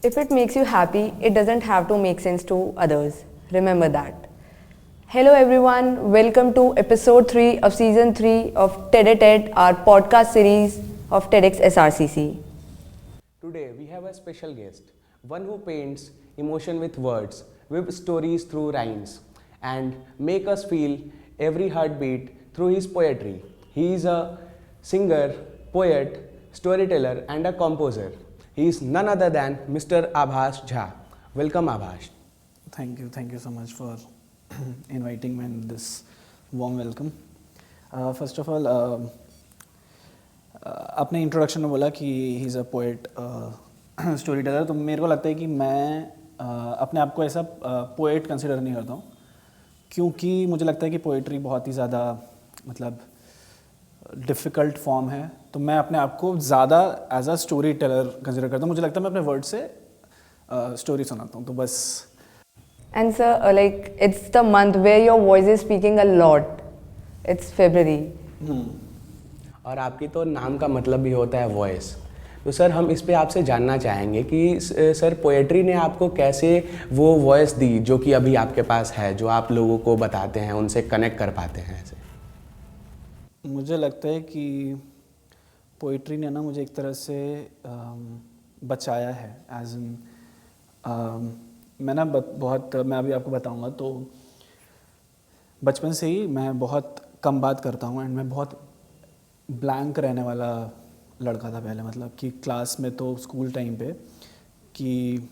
If it makes you happy, it doesn't have to make sense to others. Remember that. Hello everyone, welcome to episode 3 of season 3 of TED, our podcast series of TEDx SRCC. Today we have a special guest, one who paints emotion with words, weaves stories through rhymes, and make us feel every heartbeat through his poetry. He is a singer, poet, storyteller, and a composer. He is none other than Mr. Abhash Jha. Welcome, Abhash. Thank you so much for inviting me in this warm welcome. First of all, आपने introduction में बोला कि he is a poet story teller, तो मेरे को लगता है कि मैं अपने आप को ऐसा पोएट कंसिडर नहीं करता हूँ, क्योंकि मुझे लगता है कि पोएट्री बहुत ही ज़्यादा मतलब डिफ़िकल्ट फॉर्म है, तो मैं अपने आप को ज़्यादा as a story teller consider करता हूँ. मुझे लगता है मैं अपने वर्ड से स्टोरी सुनाता हूँ, तो बस. And sir, it's the month where your voice is speaking a lot. It's February. और आपकी तो नाम का मतलब भी होता है वॉइस. तो सर हम इस पे आपसे जानना चाहेंगे कि सर पोएट्री ने आपको कैसे वो वॉइस दी जो कि अभी आपके पास है, जो आप लोगों को बताते हैं, उनसे कनेक्ट कर पाते हैं ऐसे. मुझे लगता है कि पोइट्री ने ना मुझे एक तरह से बचाया है. एज इन मैं ना मैं अभी आपको बताऊंगा, तो बचपन से ही मैं बहुत कम बात करता हूँ एंड मैं बहुत ब्लैंक रहने वाला लड़का था पहले. मतलब कि क्लास में तो स्कूल टाइम पे कि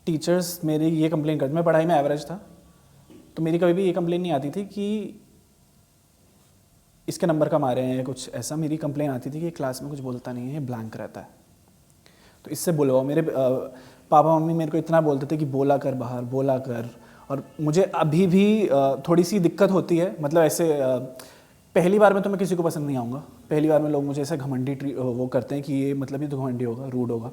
टीचर्स मेरी ये कंप्लेन करते, मैं पढ़ाई में एवरेज था, तो मेरी कभी भी ये कंप्लेन नहीं आती थी कि इसके नंबर कम आ रहे हैं या कुछ ऐसा. मेरी कंप्लेन आती थी कि क्लास में कुछ बोलता नहीं है, ब्लैंक रहता है, तो इससे बुलवाओ. मेरे पापा मम्मी मेरे को इतना बोलते थे कि बोला कर बाहर, बोला कर. और मुझे अभी भी थोड़ी सी दिक्कत होती है. मतलब ऐसे पहली बार में तो मैं किसी को पसंद नहीं आऊँगा. पहली बार में लोग मुझे ऐसे घमंडी वो करते हैं कि ये मतलब ये तो घमंडी होगा, रूड होगा.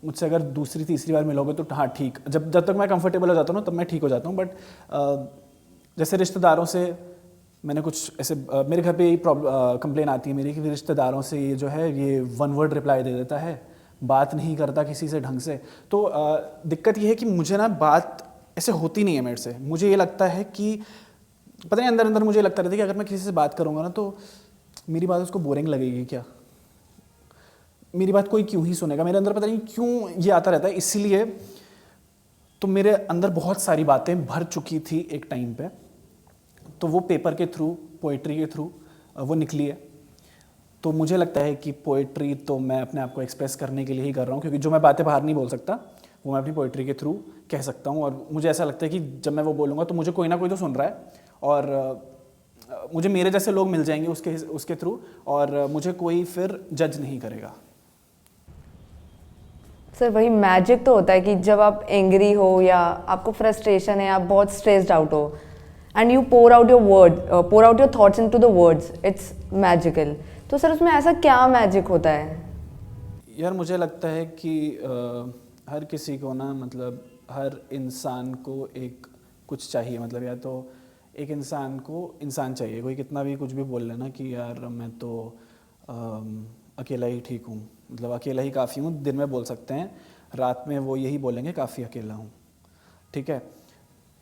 मुझसे अगर दूसरी तीसरी बार मिलोगे तो हाँ ठीक, जब तक मैं कंफर्टेबल हो जाता हूँ ना तब मैं ठीक हो जाता हूँ. बट जैसे रिश्तेदारों से मैंने कुछ ऐसे मेरे घर पे यही कंप्लेन आती है मेरी कि रिश्तेदारों से ये जो है ये वन वर्ड रिप्लाई दे देता है, बात नहीं करता किसी से ढंग से. तो दिक्कत ये है कि मुझे ना बात ऐसे होती नहीं है मेरे से. मुझे ये लगता है कि पता नहीं अंदर अंदर मुझे लगता रहता है कि अगर मैं किसी से बात करूँगा ना तो मेरी बात उसको बोरिंग लगेगी क्या, मेरी बात कोई क्यों ही सुनेगा. मेरे अंदर पता नहीं क्यों ये आता रहता है. इसीलिए तो मेरे अंदर बहुत सारी बातें भर चुकी थी एक टाइम पे, तो वो पेपर के थ्रू, पोइट्री के थ्रू वो निकली है. तो मुझे लगता है कि पोइट्री तो मैं अपने आप को एक्सप्रेस करने के लिए ही कर रहा हूँ, क्योंकि जो मैं बातें बाहर नहीं बोल सकता वो मैं अपनी पोइट्री के थ्रू कह सकता हूँ. और मुझे ऐसा लगता है कि जब मैं वो बोलूँगा तो मुझे कोई ना कोई तो सुन रहा है, और मुझे मेरे जैसे लोग मिल जाएंगे उसके थ्रू, और मुझे कोई फिर जज नहीं करेगा. सर वही मैजिक तो होता है कि जब आप एंग्री हो या आपको फ्रस्ट्रेशन है, आप बहुत स्ट्रेस्ड आउट हो, and you pour out your thoughts into the words. It's magical. तो सर उसमें ऐसा क्या मैजिक होता है? यार मुझे लगता है कि हर किसी को ना, मतलब हर इंसान को एक कुछ चाहिए. मतलब या तो एक इंसान को इंसान चाहिए, कोई कितना भी कुछ भी बोल लेना कि यार मैं तो अकेला ही ठीक हूँ, मतलब अकेला ही काफ़ी हूँ. दिन में बोल सकते हैं, रात में वो यही बोलेंगे काफ़ी अकेला हूँ. ठीक है,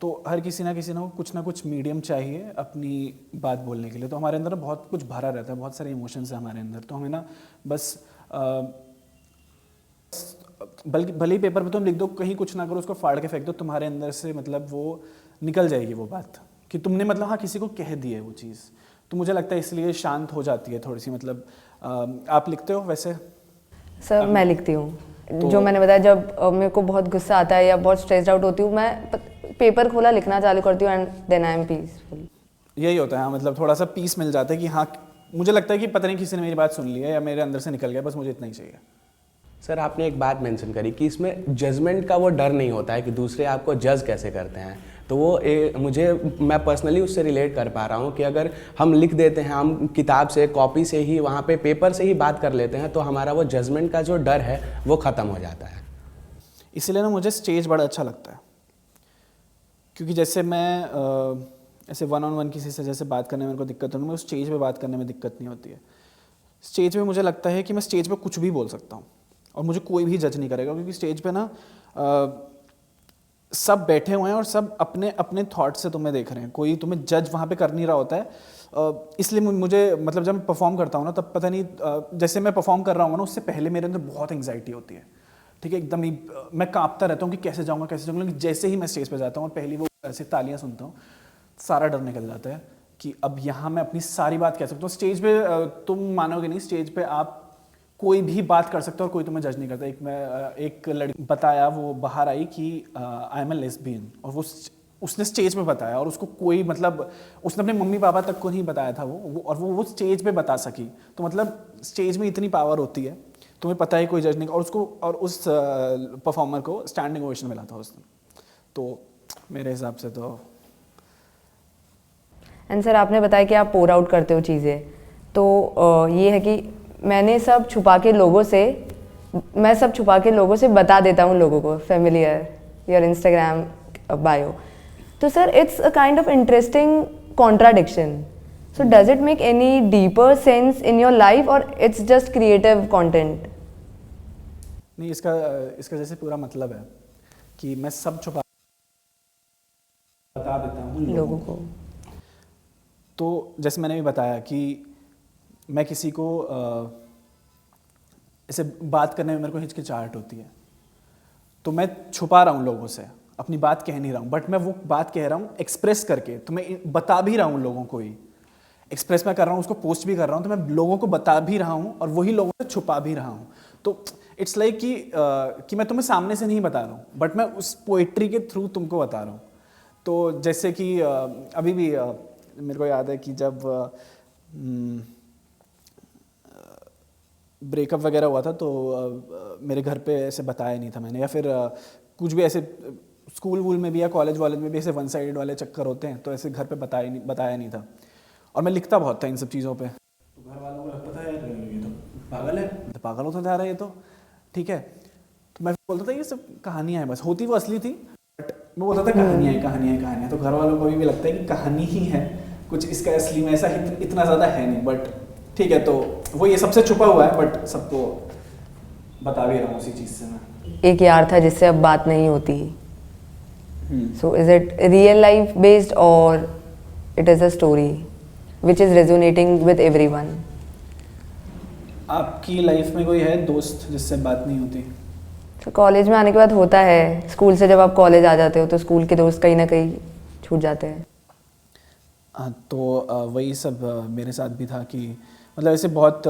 तो हर किसी ना कुछ ना कुछ मीडियम चाहिए अपनी बात बोलने के लिए. तो हमारे अंदर बहुत कुछ भरा रहता है, बहुत सारे इमोशंस हैं हमारे अंदर. तो हमें ना बस बल्कि भले ही पेपर पे तुम लिख दो, कहीं कुछ ना करो, उसको फाड़ के फेंक दो, तुम्हारे अंदर से मतलब वो निकल जाएगी वो बात कि तुमने मतलब हाँ किसी को कह दी है वो चीज़. तो मुझे लगता है इसलिए शांत हो जाती है थोड़ी सी. मतलब आप लिखते हो वैसे? सर मैं लिखती हूँ. तो जो मैंने बताया, जब मेरे को बहुत गुस्सा आता है या बहुत स्ट्रेस्ड आउट होती हूँ, मैं पेपर खोला लिखना चालू करती हूँ and then I am peaceful. यही होता है. हाँ, मतलब थोड़ा सा पीस मिल जाता है कि हाँ मुझे लगता है कि पता नहीं किसी ने मेरी बात सुन ली है या मेरे अंदर से निकल गया, बस मुझे इतना ही चाहिए. सर आपने एक बात मेंशन करी कि इसमें जजमेंट का वो डर नहीं होता है कि दूसरे आपको जज कैसे करते हैं. तो वो मैं पर्सनली उससे रिलेट कर पा रहा हूँ कि अगर हम लिख देते हैं, हम किताब से, कॉपी से ही, वहाँ पे पेपर से ही बात कर लेते हैं, तो हमारा वो जजमेंट का जो डर है वो ख़त्म हो जाता है. इसलिए ना मुझे स्टेज बड़ा अच्छा लगता है, क्योंकि जैसे मैं ऐसे वन ऑन वन किसी से जैसे बात करने में मेरे को दिक्कत होती है, मुझे स्टेज पे बात करने में दिक्कत नहीं होती है. स्टेज पे मुझे लगता है कि मैं स्टेज पे कुछ भी बोल सकता हूँ और मुझे कोई भी जज नहीं करेगा, क्योंकि स्टेज पे ना सब बैठे हुए हैं और सब अपने अपने थॉट से तुम्हें देख रहे हैं, कोई तुम्हें जज वहाँ पे कर नहीं रहा होता है। इसलिए मुझे मतलब जब मैं परफॉर्म करता हूँ ना, तब पता नहीं जैसे मैं परफॉर्म कर रहा हूँ ना, उससे पहले मेरे अंदर बहुत एंग्जाइटी होती है, ठीक है, एकदम ही मैं कांपता रहता हूँ कि कैसे जाऊँगा, लेकिन जैसे ही मैं स्टेज पे जाता हूँ और पहली वो ऐसे तालियाँ सुनता हूँ, सारा डर निकल जाता है कि अब यहाँ मैं अपनी सारी बात कह सकता हूँ। स्टेज पे तुम मानोगे नहीं, स्टेज पे आप कोई भी बात कर सकते हो और कोई तुम्हें जज नहीं करता। एक लड़की बताया, वो बाहर आई कि आई एम ए लेस्बियन, और वो उसने स्टेज पे बताया, और उसको कोई मतलब उसने अपने मम्मी पापा तक को नहीं बताया था और वो स्टेज पे बता सकी। तो मतलब स्टेज में इतनी पावर होती है, तुम्हें पता है कोई जज नहीं, और उसको और उस परफॉर्मर को स्टैंडिंग ओवेशन मिला था उस दिन। तो मेरे हिसाब से तो एंड सर आपने बताया कि आप पोर आउट करते हो चीज़ें, तो ये है कि मैं सब छुपा के लोगों से बता देता हूँ लोगों को, फेमिलियर योर इंस्टाग्राम बायो। तो sir it's a kind of interesting contradiction, so does it make any deeper sense in your life और इट्स जस्ट क्रिएटिव कंटेंट? नहीं, इसका जैसे पूरा मतलब है कि मैं सब छुपा बता देता हूँ लोगों को। तो जैसे मैंने भी बताया कि मैं किसी को ऐसे बात करने में मेरे को हिचकिचाहट होती है, तो मैं छुपा रहा हूँ लोगों से, अपनी बात कह नहीं रहा हूँ, बट मैं वो बात कह रहा हूँ एक्सप्रेस करके, तो मैं बता भी रहा हूँ लोगों को ही, एक्सप्रेस मैं कर रहा हूँ, उसको पोस्ट भी कर रहा हूँ, तो मैं लोगों को बता भी रहा हूँ और वही लोगों से छुपा भी रहा हूँ। तो इट्स लाइक कि मैं तुम्हें सामने से नहीं बता रहा हूँ, बट मैं उस पोइट्री के थ्रू तुमको बता रहा हूँ। तो जैसे कि अभी भी मेरे को याद है कि जब ब्रेकअप वगैरह हुआ था, तो मेरे घर पे ऐसे बताया नहीं था मैंने, या फिर कुछ भी ऐसे स्कूल वूल में भी या कॉलेज वॉलेज में भी ऐसे वन साइडेड वाले चक्कर होते हैं, तो ऐसे घर पे बताया नहीं था। और मैं लिखता बहुत था इन सब चीज़ों पे, तो घर वालों को लगता था यार ये तो पागल है, तो पागल होता जा रहा है ये तो, ठीक है। तो मैं बोलता था ये सब कहानियाँ हैं, बस होती वो असली थी, बट मैं बोलता था कहानियाँ। तो घर वालों को भी लगता है कि कहानी ही है, कुछ इसका असली में ऐसा इतना ज़्यादा है नहीं, बट ठीक है। तो वो ये सबसे छुपा हुआ है, बट सबको बता भी रहा हूँ उसी चीज़ से मैं। एक यार था जिससे अब बात नहीं होती, so is it real life based और it is a story which is resonating with everyone? आपकी लाइफ में कोई है दोस्त जिससे बात नहीं होती? तो कॉलेज में आने के बाद होता है, स्कूल से जब आप कॉलेज आ जाते हो तो स्कूल के दोस्त कहीं ना कहीं छूट जाते हैं। हाँ, तो वही सब मेरे साथ भी था कि मतलब ऐसे बहुत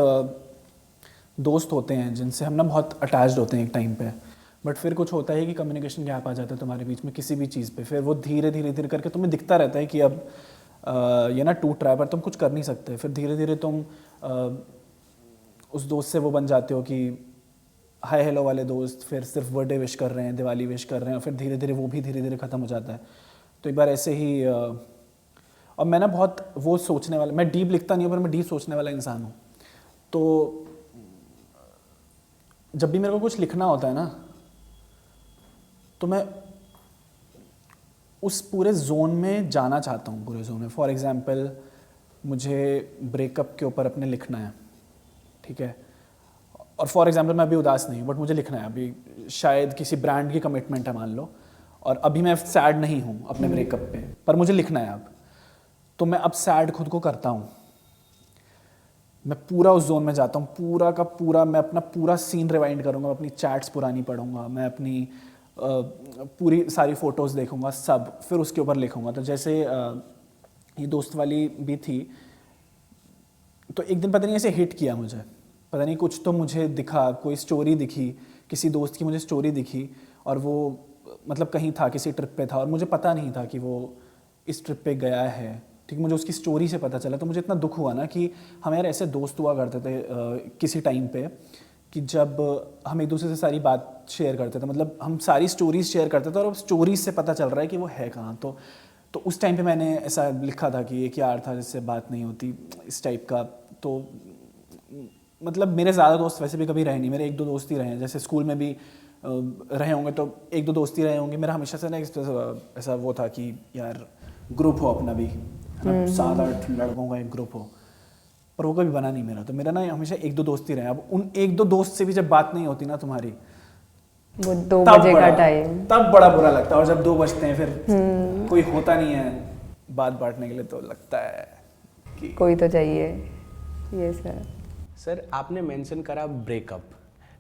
दोस्त होते हैं जिनसे हम ना बहुत अटैच्ड होते हैं एक टाइम पे, बट फिर कुछ होता है कि कम्युनिकेशन गैप आ जाता है तुम्हारे बीच में किसी भी चीज़ पे, फिर वो धीरे धीरे करके तुम्हें दिखता रहता है कि अब ये ना टूट रहा है, पर तुम कुछ कर नहीं सकते। फिर धीरे धीरे तुम उस दोस्त से वो बन जाते हो कि हाय हेलो वाले दोस्त, फिर सिर्फ बर्थडे विश कर रहे हैं, दिवाली विश कर रहे हैं, और फिर धीरे धीरे वो भी धीरे धीरे ख़त्म हो जाता है। तो एक बार ऐसे ही और मैं ना बहुत वो सोचने वाला, मैं डीप लिखता नहीं हूँ पर मैं डीप सोचने वाला इंसान हूँ। तो जब भी मेरे को कुछ लिखना होता है ना, तो मैं उस पूरे जोन में जाना चाहता हूँ, पूरे जोन में। फॉर एग्जांपल मुझे ब्रेकअप के ऊपर अपने लिखना है, ठीक है, और फॉर एग्जांपल मैं अभी उदास नहीं हूँ बट मुझे लिखना है, अभी शायद किसी ब्रांड की कमिटमेंट है मान लो, और अभी मैं सैड नहीं हूँ अपने ब्रेकअप पे, पर मुझे लिखना है अब। तो मैं अब सैड खुद को करता हूँ, मैं पूरा उस जोन में जाता हूँ, पूरा का पूरा मैं अपना पूरा सीन रिवाइंड करूँगा, अपनी चैट्स पुरानी पढ़ूँगा, मैं अपनी पूरी सारी फ़ोटोज़ देखूँगा सब, फिर उसके ऊपर लिखूँगा। तो जैसे ये दोस्त वाली भी थी, तो एक दिन पता नहीं ऐसे हिट किया मुझे, पता नहीं कुछ तो मुझे दिखा, कोई स्टोरी दिखी, किसी दोस्त की मुझे स्टोरी दिखी, और वो मतलब कहीं था, किसी ट्रिप पे था, और मुझे पता नहीं था कि वो इस ट्रिप पे गया है, ठीक, मुझे उसकी स्टोरी से पता चला। तो मुझे इतना दुख हुआ ना कि हम यार ऐसे दोस्त हुआ करते थे किसी टाइम पे, कि जब हम एक दूसरे से सारी बात शेयर करते थे, मतलब हम सारी स्टोरीज शेयर करते थे, और अब स्टोरीज से पता चल रहा है कि वो है कहाँ। तो उस टाइम पे मैंने ऐसा लिखा था कि एक यार था जिससे बात नहीं होती, इस टाइप का। तो मतलब मेरे ज़्यादा दोस्त वैसे भी कभी रहे नहीं, मेरे एक दो दोस्त ही रहे हैं, जैसे स्कूल में भी रहे होंगे तो एक दो दोस्त ही रहे होंगे। मेरा हमेशा से ना ऐसा वो था कि यार ग्रुप हो अपना भी, है ना, 7-8 लड़कों का एक ग्रुप हो। पर वो कभी बना नहीं मेरा। तो मेरा ना हमेशा एक दो दोस्त ही रहे। अब उन एक दो दोस्त से भी जब बात नहीं होती ना तुम्हारी, वो 2 बजे का टाइम, तब बड़ा बुरा लगता है। और जब 2 बजते हैं फिर कोई होता नहीं है बात बांटने के लिए, तो लगता है कि कोई तो चाहिए। ये सर सर आपने मेंशन करा ब्रेकअप,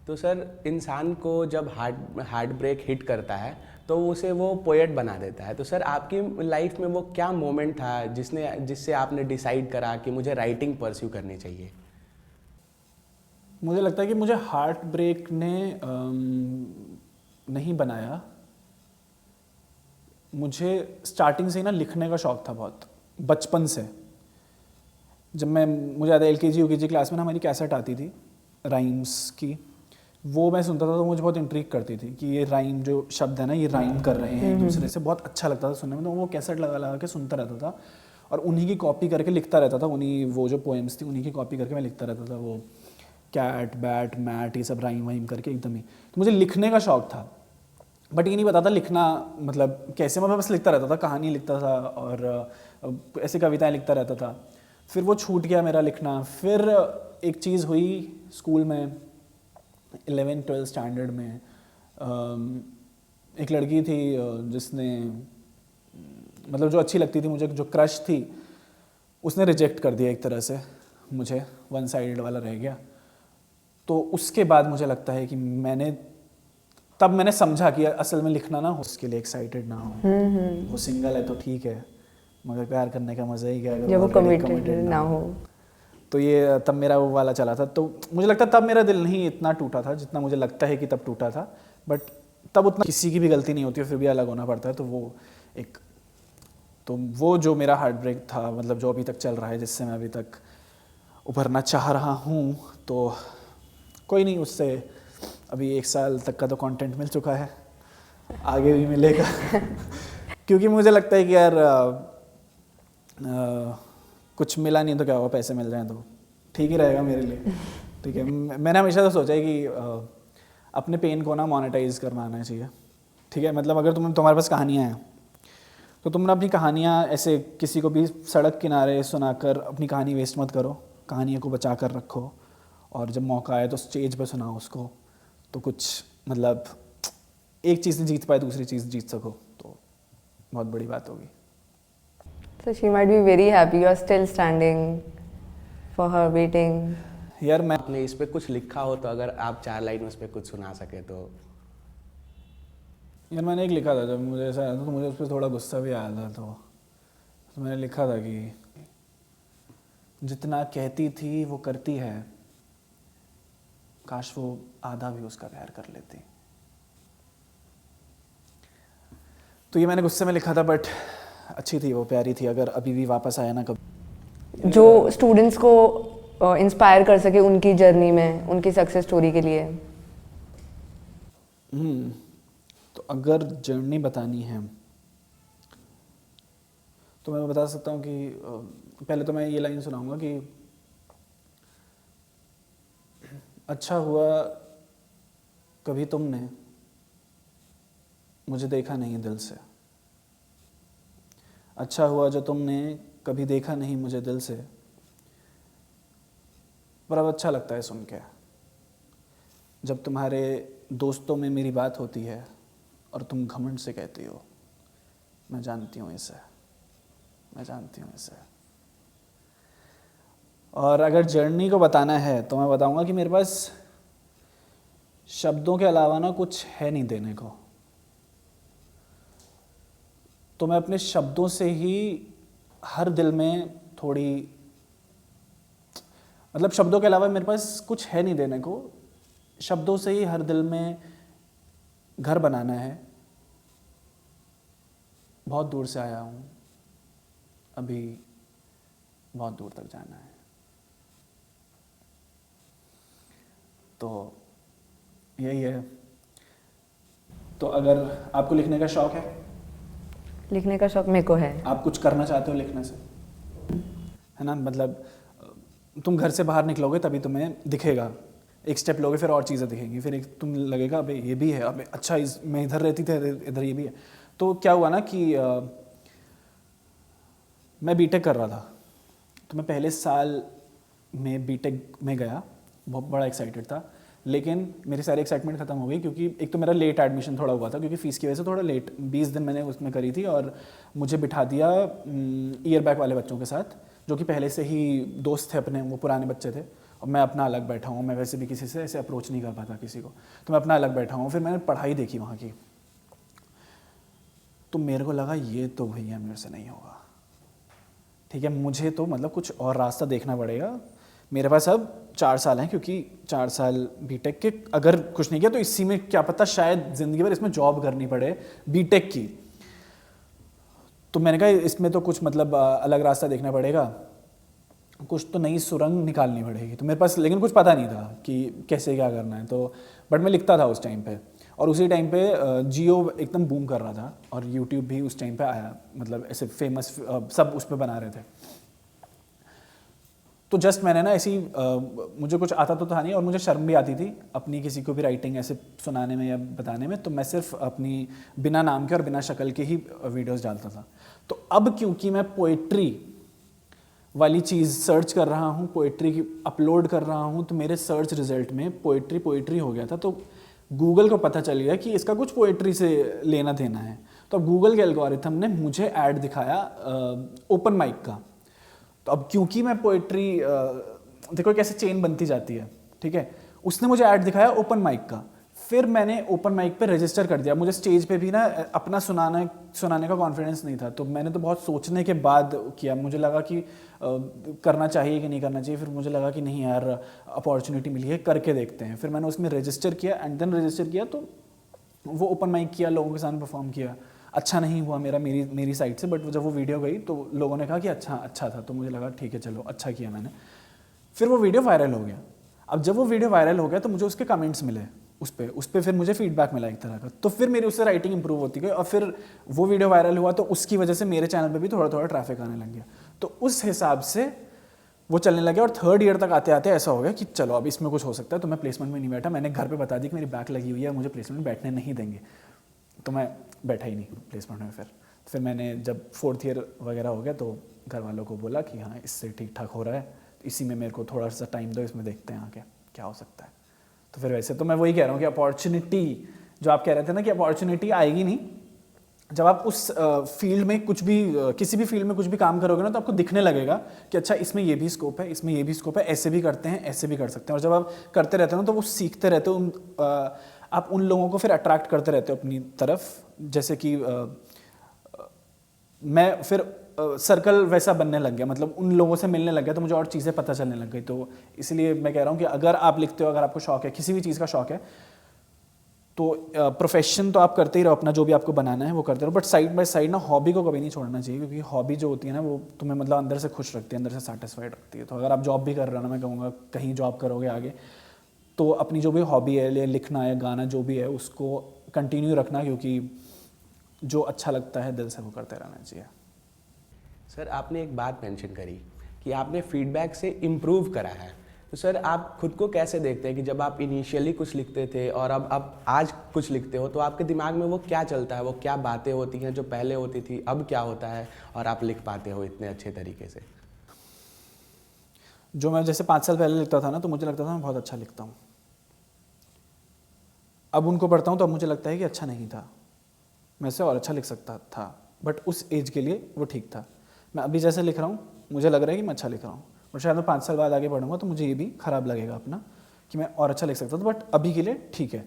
तो सर इंसान को जब हार्ट ब्रेक हिट करता है तो उसे वो पोएट बना देता है। तो सर आपकी लाइफ में वो क्या मोमेंट था जिससे आपने डिसाइड करा कि मुझे राइटिंग परस्यू करनी चाहिए? मुझे लगता है कि मुझे हार्ट ब्रेक ने नहीं बनाया। मुझे स्टार्टिंग से ही ना लिखने का शौक था बहुत, बचपन से। जब मुझे याद है LKG UKG क्लास में ना हमारी कैसेट आती थी राइम्स की, वो मैं सुनता था तो मुझे बहुत इंट्रीग करती थी कि ये राइम जो शब्द है ना ये राइम कर रहे हैं एक दूसरे से। बहुत अच्छा लगता था सुनने में, तो वो कैसेट लगा लगा के सुनता रहता था और उन्हीं की कॉपी करके लिखता रहता था। उन्हीं वो जो पोएम्स थी उन्हीं की कॉपी करके मैं लिखता रहता था। वो कैट बैट मैट ये सब राइम वाइम करके एकदम ही। तो मुझे लिखने का शौक था, बट ये नहीं पता था लिखना मतलब कैसे। मैं बस लिखता रहता था, कहानी लिखता था और ऐसे कविताएं लिखता रहता था। फिर वो छूट गया मेरा लिखना। फिर एक चीज़ हुई स्कूल में 11th-12th स्टैंडर्ड में। एक लड़की थी जिसने मतलब जो अच्छी लगती थी मुझे, जो क्रश थी, उसने रिजेक्ट कर दिया एक तरह से मुझे, वन साइडेड वाला रह गया। तो उसके बाद मुझे लगता है कि तब मैंने समझा कि असल में लिखना ना हो उसके लिए एक्साइटेड ना हो। वो सिंगल है तो ठीक है, मगर प्यार करने का मज़ा ही क्या है जब वो already कमिटेड ना हो। तो ये तब मेरा वो वाला चला था। तो मुझे लगता है तब मेरा दिल नहीं इतना टूटा था जितना मुझे लगता है कि तब टूटा था। बट तब उतना किसी की भी गलती नहीं होती है, फिर भी अलग होना पड़ता है। तो वो जो मेरा हार्ट ब्रेक था, मतलब जो अभी तक चल रहा है, जिससे मैं अभी तक उभरना चाह रहा हूँ, तो कोई नहीं, उससे अभी 1 साल तक का तो कंटेंट मिल चुका है, आगे भी मिलेगा। क्योंकि मुझे लगता है कि यार कुछ मिला नहीं तो क्या होगा, पैसे मिल जाएं तो ठीक ही रहेगा मेरे लिए। ठीक है, मैंने हमेशा तो सोचा है कि अपने पेन को ना मोनेटाइज करना आना चाहिए। ठीक है, मतलब अगर तुम्हारे पास कहानियाँ हैं तो तुम ना अपनी कहानियाँ ऐसे किसी को भी सड़क किनारे सुनाकर अपनी कहानी वेस्ट मत करो। कहानियों को बचा कर रखो और जब मौका आए तो स्टेज पे सुनाओ उसको। तो कुछ मतलब एक चीज़ नहीं जीत पाए दूसरी चीज़ जीत सको, तो बहुत बड़ी बात होगी। So she might be very happy you are still standing for her waiting. यार मैं आपने इस पे कुछ लिखा हो तो अगर आप 4 लाइन उस पे कुछ सुना सके तो। मैंने एक लिखा था, जब मुझे ऐसा आया था तो मुझे उस पर थोड़ा गुस्सा भी आया था। तो मैंने लिखा था कि जितना कहती थी वो करती है, काश वो आधा भी उसका प्यार कर लेती। तो ये मैंने गुस्से में लिखा था, बट अच्छी थी वो, प्यारी थी। अगर अभी भी वापस आया ना कभी, जो स्टूडेंट्स को इंस्पायर कर सके उनकी जर्नी में, उनकी सक्सेस स्टोरी के लिए। तो अगर जर्नी बतानी है तो मैं बता सकता हूँ कि पहले तो मैं ये लाइन सुनाऊंगा कि अच्छा हुआ कभी तुमने मुझे देखा नहीं दिल से। अच्छा हुआ जो तुमने कभी देखा नहीं मुझे दिल से, पर अब अच्छा लगता है सुन के जब तुम्हारे दोस्तों में मेरी बात होती है और तुम घमंड से कहती हो मैं जानती हूँ इसे, मैं जानती हूँ इसे। और अगर जर्नी को बताना है तो मैं बताऊंगा कि मेरे पास शब्दों के अलावा ना कुछ है नहीं देने को। तो मैं अपने शब्दों से ही हर दिल में थोड़ी, मतलब शब्दों के अलावा मेरे पास कुछ है नहीं देने को। शब्दों से ही हर दिल में घर बनाना है। बहुत दूर से आया हूँ, अभी बहुत दूर तक जाना है। तो यही है। तो अगर आपको लिखने का शौक है, लिखने का शौक मेरे को है। आप कुछ करना चाहते हो लिखने से, है ना, मतलब तुम घर से बाहर निकलोगे तभी तुम्हें दिखेगा। एक स्टेप लोगे फिर और चीज़ें दिखेंगी, फिर एक तुम लगेगा अबे ये भी है, अबे अच्छा मैं इधर रहती थी, इधर ये भी है। तो क्या हुआ ना कि मैं बीटेक कर रहा था, तो मैं पहले साल में बीटेक में गया, बहुत बड़ा एक्साइटेड था, लेकिन मेरी सारी एक्साइटमेंट ख़त्म हो गई क्योंकि एक तो मेरा लेट एडमिशन थोड़ा हुआ था क्योंकि फ़ीस की वजह से थोड़ा लेट, 20 दिन मैंने उसमें करी थी और मुझे बिठा दिया ईयर बैक वाले बच्चों के साथ जो कि पहले से ही दोस्त थे अपने, वो पुराने बच्चे थे और मैं अपना अलग बैठा हूँ। मैं वैसे भी किसी से ऐसे अप्रोच नहीं कर पाता किसी को, तो मैं अपना अलग बैठा हूँ। फिर मैंने पढ़ाई देखी वहाँ की, तो मेरे को लगा ये तो भैया मेरे से नहीं होगा, ठीक है, मुझे तो मतलब कुछ और रास्ता देखना पड़ेगा। मेरे पास अब 4 साल हैं क्योंकि 4 साल बीटेक के अगर कुछ नहीं किया तो इसी में क्या पता शायद ज़िंदगी भर इसमें जॉब करनी पड़े बीटेक की। तो मैंने कहा इसमें तो कुछ मतलब अलग रास्ता देखना पड़ेगा, कुछ तो नई सुरंग निकालनी पड़ेगी। तो मेरे पास लेकिन कुछ पता नहीं था कि कैसे क्या करना है, तो बट मैं लिखता था उस टाइम पे, और उसी टाइम पे जियो एकदम बूम कर रहा था और यूट्यूब भी उस टाइम पे आया, मतलब ऐसे फेमस सब उस पर बना रहे थे। तो जस्ट मैंने ना ऐसी मुझे कुछ आता तो था नहीं और मुझे शर्म भी आती थी अपनी किसी को भी राइटिंग ऐसे सुनाने में या बताने में, तो मैं सिर्फ अपनी बिना नाम के और बिना शक्ल के ही वीडियोस डालता था। तो अब क्योंकि मैं पोइट्री वाली चीज़ सर्च कर रहा हूँ, पोइट्री की अपलोड कर रहा हूँ, तो मेरे सर्च रिजल्ट में पोइट्री हो गया था। तो गूगल को पता चल गया कि इसका कुछ पोइट्री से लेना देना है। तो अब गूगल के एल्गोरिथम ने मुझे ऐड दिखाया ओपन माइक का। तो अब क्योंकि मैं पोइट्री देखो कैसे चेन बनती जाती है, ठीक है, उसने मुझे ऐड दिखाया ओपन माइक का। फिर मैंने ओपन माइक पे रजिस्टर कर दिया। मुझे स्टेज पे भी ना अपना सुनाने का कॉन्फिडेंस नहीं था, तो मैंने तो बहुत सोचने के बाद किया। मुझे लगा कि करना चाहिए कि नहीं करना चाहिए। फिर मुझे लगा कि नहीं यार, अपॉर्चुनिटी मिली है, करके देखते हैं। फिर मैंने उसमें रजिस्टर किया एंड देन रजिस्टर किया, तो वो ओपन माइक किया, लोगों के सामने परफॉर्म किया। अच्छा नहीं हुआ मेरी साइड से, बट जब वो वीडियो गई तो लोगों ने कहा कि अच्छा था, तो मुझे लगा ठीक है चलो अच्छा किया मैंने। फिर वो वीडियो वायरल हो गया। अब जब वो वीडियो वायरल हो गया तो मुझे उसके कमेंट्स मिले उस पर फिर मुझे फीडबैक मिला एक तरह का, तो फिर मेरी उससे राइटिंग इंप्रूव होती गई और फिर वो वीडियो वायरल हुआ तो उसकी वजह से मेरे चैनल पे भी थोड़ा थोड़ा ट्रैफिक आने लग गया। तो उस हिसाब से वो चलने लग गया और 3rd ईयर तक आते आते ऐसा हो गया कि चलो अब इसमें कुछ हो सकता है। तो मैं प्लेसमेंट में नहीं बैठा। मैंने घर पे बता दी कि मेरी बैक लगी हुई है, मुझे प्लेसमेंट में बैठने नहीं देंगे, तो मैं बैठा ही नहीं प्लेसमेंट में। फिर मैंने जब 4th ईयर वगैरह हो गया तो घर वालों को बोला कि हाँ इससे ठीक ठाक हो रहा है, इसी में मेरे को थोड़ा सा टाइम दो, इसमें देखते हैं आगे क्या हो सकता है। तो फिर वैसे तो मैं वही कह रहा हूँ कि अपॉर्चुनिटी जो आप कह रहे थे ना कि अपॉर्चुनिटी आएगी नहीं, जब आप उस फील्ड में कुछ भी किसी भी फील्ड में कुछ भी काम करोगे ना तो आपको दिखने लगेगा कि अच्छा इसमें ये भी स्कोप है, इसमें ये भी स्कोप है, ऐसे भी करते हैं, ऐसे भी कर सकते हैं। और जब आप करते रहते हो ना तो वो सीखते रहते हो, आप उन लोगों को फिर अट्रैक्ट करते रहते हो अपनी तरफ। जैसे कि मैं फिर सर्कल वैसा बनने लग गया, मतलब उन लोगों से मिलने लग गया तो मुझे और चीज़ें पता चलने लग गई। तो इसलिए मैं कह रहा हूँ कि अगर आप लिखते हो, अगर आपको शौक है, किसी भी चीज़ का शौक है, तो प्रोफेशन तो आप करते ही रहो, अपना जो भी आपको बनाना है वो करते रहो, बट साइड बाय साइड ना हॉबी को कभी नहीं छोड़ना चाहिए, क्योंकि हॉबी जो होती है ना वो तुम्हें मतलब अंदर से खुश रखती है, अंदर से सेटिस्फाइड रखती है। तो अगर आप जॉब भी कर रहे हो ना, मैं कहूँगा कहीं जॉब करोगे आगे, तो अपनी जो भी हॉबी है, लिखना है, गाना जो भी है, उसको कंटिन्यू रखना, क्योंकि जो अच्छा लगता है दिल से वो करते रहना चाहिए। सर आपने एक बात मेंशन करी कि आपने फीडबैक से इम्प्रूव करा है, तो सर आप खुद को कैसे देखते हैं कि जब आप इनिशियली कुछ लिखते थे और अब आज कुछ लिखते हो, तो आपके दिमाग में वो क्या चलता है, वो क्या बातें होती हैं जो पहले होती थी, अब क्या होता है और आप लिख पाते हो इतने अच्छे तरीके से? जो मैं जैसे 5 साल पहले लिखता था ना, तो मुझे लगता था मैं बहुत अच्छा लिखता हूँ। अब उनको पढ़ता हूँ तो अब मुझे लगता है कि अच्छा नहीं था, मैं इससे और अच्छा लिख सकता था, बट उस एज के लिए वो ठीक था। मैं अभी जैसे लिख रहा हूँ मुझे लग रहा है कि मैं अच्छा लिख रहा हूँ, और शायद मैं 5 साल बाद आगे बढ़ूंगा तो मुझे ये भी ख़राब लगेगा अपना कि मैं और अच्छा लिख सकता था, बट अभी के लिए ठीक है।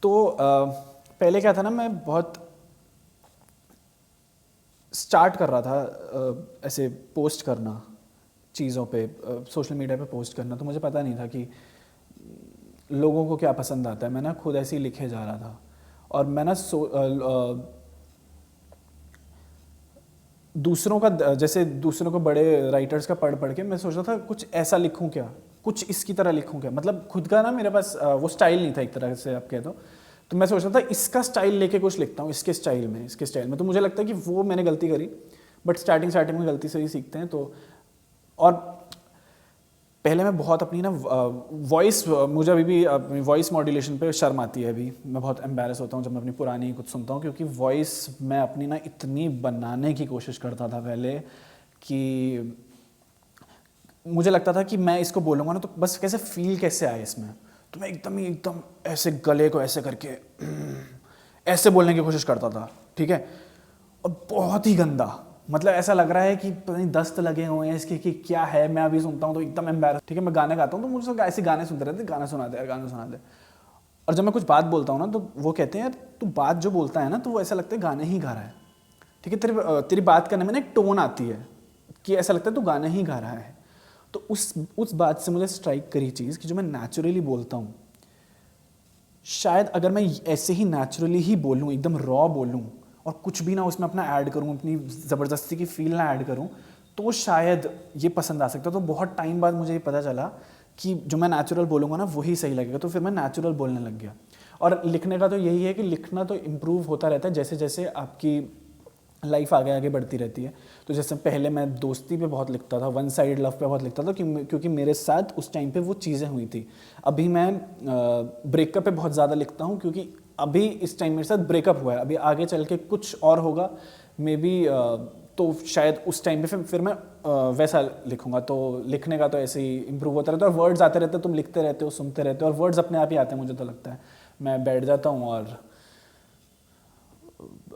तो पहले क्या था ना, मैं बहुत स्टार्ट कर रहा था ऐसे पोस्ट करना चीज़ों पे, सोशल मीडिया पे पोस्ट करना, तो मुझे पता नहीं था कि लोगों को क्या पसंद आता है। मैं ना खुद ऐसे ही लिखे जा रहा था, और मैं ना दूसरों का, जैसे दूसरों को बड़े राइटर्स का पढ़ के मैं सोच रहा था कुछ ऐसा लिखूं क्या, कुछ इसकी तरह लिखूं क्या, मतलब खुद का ना मेरे पास वो स्टाइल नहीं था एक तरह से आप कह दो। तो मैं सोच रहा था इसका स्टाइल लेके कुछ लिखता हूँ, इसके स्टाइल में। तो मुझे लगता है कि वो मैंने गलती करी, बट स्टार्टिंग में गलती से ही सीखते हैं। तो और पहले मैं बहुत अपनी ना वॉइस, मुझे अभी भी अपनी वॉइस मॉड्यूलेशन पे शर्म आती है। अभी मैं बहुत एम्बैरस होता हूँ जब मैं अपनी पुरानी कुछ सुनता हूँ, क्योंकि वॉइस मैं अपनी ना इतनी बनाने की कोशिश करता था पहले कि मुझे लगता था कि मैं इसको बोलूँगा ना तो बस कैसे फील कैसे आए इसमें, तो मैं एकदम ऐसे गले को ऐसे करके ऐसे बोलने की कोशिश करता था, ठीक है। और बहुत ही गंदा, मतलब ऐसा लग रहा है कि पता नहीं दस्त लगे हुए हैं इसके कि क्या है। मैं अभी सुनता हूँ तो एकदम एम्बैरस, ठीक है। मैं गाने गाता हूँ तो मुझसे ऐसे गाने सुनते रहते, गाना सुना दे यार, गाना सुना दे। और जब मैं कुछ बात बोलता हूँ ना तो वो कहते हैं यार तू बात जो बोलता है ना तो वो ऐसा लगता है गाने ही गा रहा है, ठीक है। तेरी बात करने में ना एक टोन आती है कि ऐसा लगता है तू गाना ही गा रहा है। तो उस बात से मुझे स्ट्राइक करी चीज़ कि जो मैं नेचुरली बोलता हूँ, शायद अगर मैं ऐसे ही नेचुरली ही बोलूँ, एकदम रॉ बोलूँ और कुछ भी ना उसमें अपना ऐड करूँ, अपनी ज़बरदस्ती की फील ना ऐड करूँ, तो शायद ये पसंद आ सकता। तो बहुत टाइम बाद मुझे ये पता चला कि जो मैं नेचुरल बोलूँगा ना वही सही लगेगा, तो फिर मैं नेचुरल बोलने लग गया। और लिखने का तो यही है कि लिखना तो इम्प्रूव होता रहता है जैसे जैसे आपकी लाइफ आगे आगे बढ़ती रहती है। तो जैसे पहले मैं दोस्ती पे बहुत लिखता था, वन साइड लव पे बहुत लिखता था क्योंकि मेरे साथ उस टाइम पे वो चीज़ें हुई थी। अभी मैं ब्रेकअप पे बहुत ज़्यादा लिखता हूँ क्योंकि अभी इस टाइम मेरे साथ ब्रेकअप हुआ है, अभी आगे चल के कुछ और होगा मे बी, तो शायद उस टाइम पे फिर मैं वैसा लिखूंगा। तो लिखने का तो ऐसे ही इम्प्रूव होता रहता है और वर्ड्स आते रहते हैं, तुम लिखते रहते हो, सुनते रहते हो और वर्ड्स अपने आप ही आते हैं। मुझे तो लगता है मैं बैठ जाता हूँ और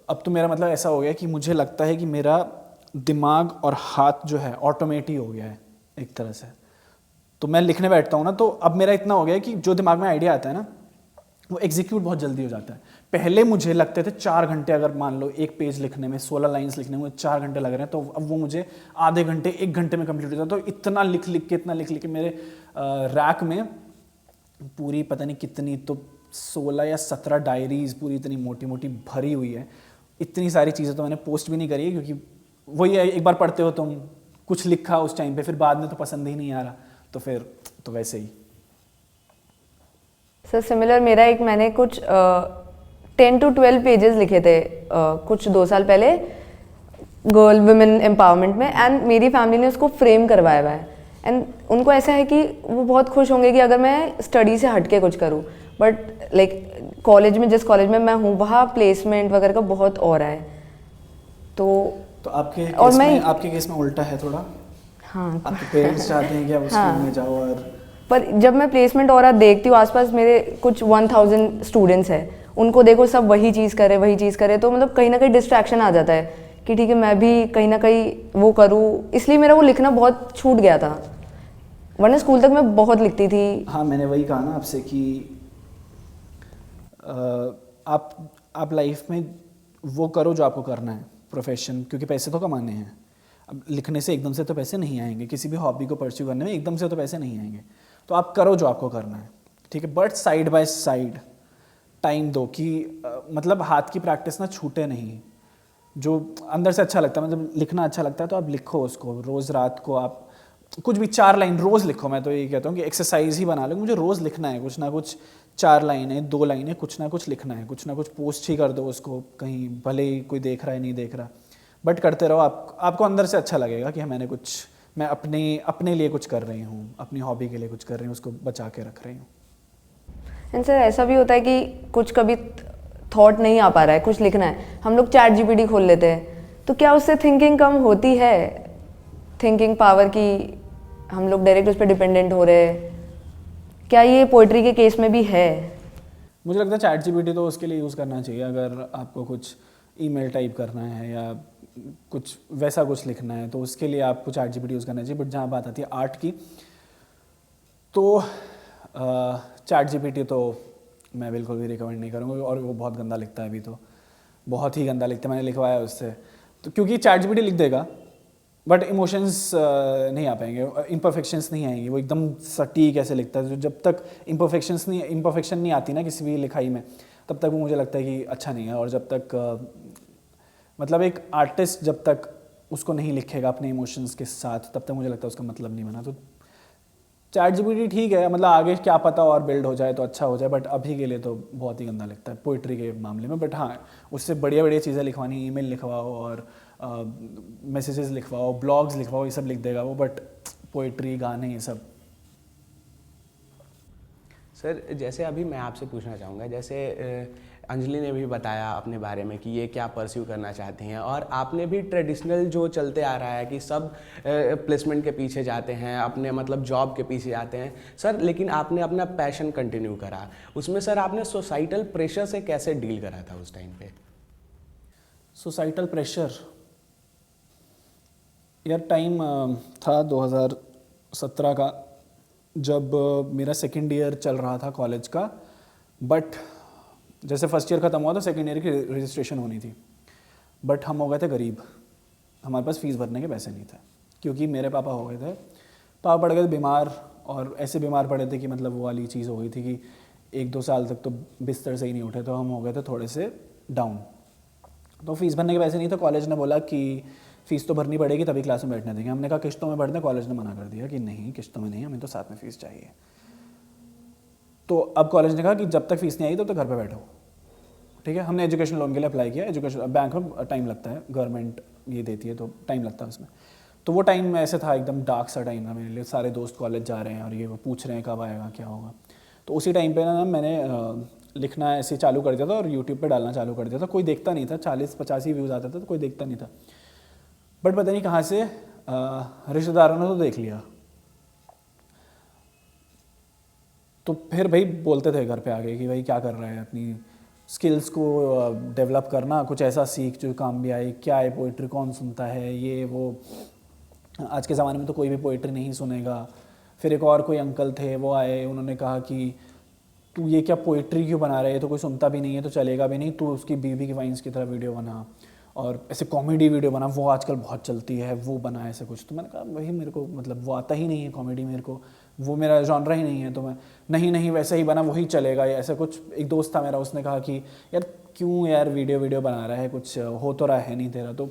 अब तो मेरा मतलब ऐसा हो गया कि मुझे लगता है कि मेरा दिमाग और हाथ जो है ऑटोमेटिक हो गया है एक तरह से। तो मैं लिखने बैठता हूँ ना तो अब मेरा इतना हो गया है कि जो दिमाग में आइडिया आता है ना वो एग्जीक्यूट बहुत जल्दी हो जाता है। पहले मुझे लगते थे 4 घंटे, अगर मान लो एक पेज लिखने में 16 लाइंस लिखने में 4 घंटे लग रहे हैं, तो अब वो मुझे आधे घंटे 1 घंटे में कंप्लीट हो जाता है। तो इतना लिख लिख के मेरे रैक में पूरी पता नहीं कितनी तो 16 या 17 डायरीज पूरी इतनी मोटी मोटी भरी हुई है। इतनी सारी चीज़ें तो मैंने पोस्ट भी नहीं करी है क्योंकि वही है, एक बार पढ़ते हो तुम, कुछ लिखा उस टाइम पे, फिर बाद में तो पसंद ही नहीं आ रहा, तो फिर तो वैसे ही। सर सिमिलर मेरा एक, मैंने कुछ 10 to 12 पेजेस लिखे थे कुछ 2 साल पहले गर्ल वुमेन एम्पावरमेंट में, एंड मेरी फैमिली ने उसको फ्रेम करवाया हुआ है। एंड उनको ऐसा है कि वो बहुत खुश होंगे कि अगर मैं स्टडी से हट के कुछ करूँ, बट लाइक कॉलेज में, जिस कॉलेज में मैं हूँ वहाँ प्लेसमेंट वगैरह का बहुत और है। तो आपके केस में उल्टा है थोड़ा। हाँ, आपके पेरेंट्स चाहते हैं कि आप उस फील्ड में जाओ, और पर जब मैं प्लेसमेंट और देखती हूँ आसपास मेरे कुछ 1000 स्टूडेंट्स हैं, उनको देखो सब वही चीज़ करे, तो मतलब कहीं ना कहीं डिस्ट्रैक्शन आ जाता है कि ठीक है मैं भी कहीं ना कहीं वो करूँ। इसलिए मेरा वो लिखना बहुत छूट गया था, वरना स्कूल तक मैं बहुत लिखती थी। हाँ, मैंने वही कहा ना आपसे कि आप लाइफ में वो करो जो आपको करना है, प्रोफेशन, क्योंकि पैसे तो कमाने हैं। अब लिखने से एकदम से तो पैसे नहीं आएंगे, किसी भी हॉबी को परस्यू करने में एकदम से तो पैसे नहीं आएंगे। तो आप करो जो आपको करना है, ठीक है, but side by side time दो कि मतलब हाथ की प्रैक्टिस ना छूटे नहीं। जो अंदर से अच्छा लगता है, मतलब लिखना अच्छा लगता है तो आप लिखो उसको रोज़ रात को। आप कुछ भी 4 लाइन रोज़ लिखो। मैं तो ये कहता हूँ कि एक्सरसाइज ही बना लो, मुझे रोज़ लिखना है कुछ ना कुछ, 4 लाइनें 2 लाइनें कुछ ना कुछ लिखना है, कुछ ना कुछ पोस्ट ही कर दो उसको कहीं, भले ही कोई देख रहा है नहीं देख रहा, बट करते रहो। आपको अंदर से अच्छा लगेगा कि मैं अपने लिए कुछ कर रही हूँ, अपनी हॉबी के लिए कुछ कर रही हूँ, उसको बचा के रख रही हूँ। एंड सर ऐसा भी होता है कि कुछ कभी थॉट नहीं आ पा रहा है, कुछ लिखना है, हम लोग चैट जीपीटी खोल लेते हैं, तो क्या उससे थिंकिंग कम होती है, थिंकिंग पावर की हम लोग डायरेक्ट उस पर डिपेंडेंट हो रहे हैं? क्या ये पोइट्री के केस में भी है? मुझे लगता है चैट जीपीटी तो उसके लिए यूज़ करना चाहिए अगर आपको कुछ ईमेल टाइप करना है या कुछ वैसा कुछ लिखना है, तो उसके लिए आपको चैट जीपीटी यूज़ करना चाहिए। बट जहाँ बात आती है आर्ट की, तो चैट जीपीटी तो मैं बिल्कुल भी रिकमेंड नहीं करूँगा, और वो बहुत गंदा लिखता है, अभी तो बहुत ही गंदा लिखता है। मैंने लिखवाया उससे, तो क्योंकि चैट जीपीटी लिख देगा बट इमोशंस नहीं आ पाएंगे, इम्परफेक्शंस नहीं आएंगी, वो एकदम सटीक ऐसे लिखता है। तो जब तक इम्परफेक्शन नहीं आती ना किसी भी लिखाई में, तब तक वो मुझे लगता है कि अच्छा नहीं है। और जब तक मतलब एक आर्टिस्ट जब तक उसको नहीं लिखेगा अपने इमोशंस के साथ, तब तक मुझे लगता है उसका मतलब नहीं बना। तो चैट जीपीटी ठीक है, मतलब आगे क्या पता और बिल्ड हो जाए तो अच्छा हो जाए, बट अभी के लिए तो बहुत ही गंदा लगता है पोइट्री के मामले में। बट हाँ, उससे बढ़िया बढ़िया चीज़ें लिखवानी, ईमेल लिखवाओ और मैसेजेस लिखवाओ, ब्लॉग्स लिखवाओ, ये सब लिख देगा वो, बट पोइट्री, गाने, ये सब। सर जैसे अभी मैं आपसे पूछना चाहूँगा, जैसे अंजलि ने भी बताया अपने बारे में कि ये क्या परस्यू करना चाहती हैं, और आपने भी ट्रेडिशनल जो चलते आ रहा है कि सब प्लेसमेंट के पीछे जाते हैं, अपने मतलब जॉब के पीछे जाते हैं सर, लेकिन आपने अपना पैशन कंटिन्यू करा। उसमें सर आपने सोसाइटल प्रेशर से कैसे डील करा था उस टाइम पे? सोसाइटल प्रेशर यार, टाइम था 2017 का, जब मेरा सेकेंड ईयर चल रहा था कॉलेज का। बट जैसे फर्स्ट ईयर ख़त्म हुआ तो सेकेंड ईयर की रजिस्ट्रेशन होनी थी। बट हम हो गए थे गरीब, हमारे पास फ़ीस भरने के पैसे नहीं थे, क्योंकि मेरे पापा हो गए थे, पापा पड़ गए थे बीमार, और ऐसे बीमार पड़े थे कि मतलब वो वाली चीज़ हो गई थी कि 1-2 साल तक तो बिस्तर से ही नहीं उठे, तो हम हो गए थे थोड़े से डाउन। तो फीस भरने के पैसे नहीं थे। कॉलेज ने बोला कि फ़ीस तो भरनी पड़ेगी तभी क्लास में बैठने देंगे। हमने कहा किश्तों में भरते हैं। कॉलेज ने मना कर दिया कि नहीं, किश्तों में नहीं, हमें तो साथ में फ़ीस चाहिए। तो अब कॉलेज ने कहा कि जब तक फ़ीस नहीं आई तब तक घर पे बैठो। ठीक है, हमने एजुकेशन लोन के लिए अप्लाई किया। एजुकेशन बैंक में टाइम लगता है, गवर्नमेंट ये देती है तो टाइम लगता है उसमें। तो वो टाइम ऐसे था, एकदम डार्क सा टाइम था मेरे लिए। सारे दोस्त कॉलेज जा रहे हैं और ये वो पूछ रहे हैं कब आएगा, क्या होगा। तो उसी टाइम पे ना मैंने लिखना ऐसे चालू कर दिया था और यूट्यूब पे डालना चालू कर दिया था। कोई देखता नहीं था, 40-50 ही व्यूज़ आते थे तो कोई देखता नहीं था। बट पता नहीं कहाँ से रिश्तेदारों ने तो देख लिया। तो फिर भाई बोलते थे घर पे आके कि भाई क्या कर रहा है, अपनी स्किल्स को डेवलप करना, कुछ ऐसा सीख जो काम भी आए। क्या है पोइट्री, कौन सुनता है, ये वो। आज के ज़माने में तो कोई भी पोइट्री नहीं सुनेगा। फिर एक और कोई अंकल थे, वो आए, उन्होंने कहा कि तू ये क्या पोइट्री क्यों बना रहा है, तो कोई सुनता भी नहीं है, तो चलेगा भी नहीं, तू उसकी बीबी की वाइन्स की तरह वीडियो बना, और ऐसे कॉमेडी वीडियो बना, वो आजकल बहुत चलती है, वो बना ऐसे कुछ। तो मैंने कहा भाई मेरे को मतलब वो आता ही नहीं है कॉमेडी, मेरे को वो मेरा जॉनरा ही नहीं है। तो मैं नहीं वैसे ही बना, वही चलेगा, ऐसा कुछ। एक दोस्त था मेरा, उसने कहा कि यार क्यों यार वीडियो बना रहा है, कुछ हो तो रहा है नहीं तेरा। तो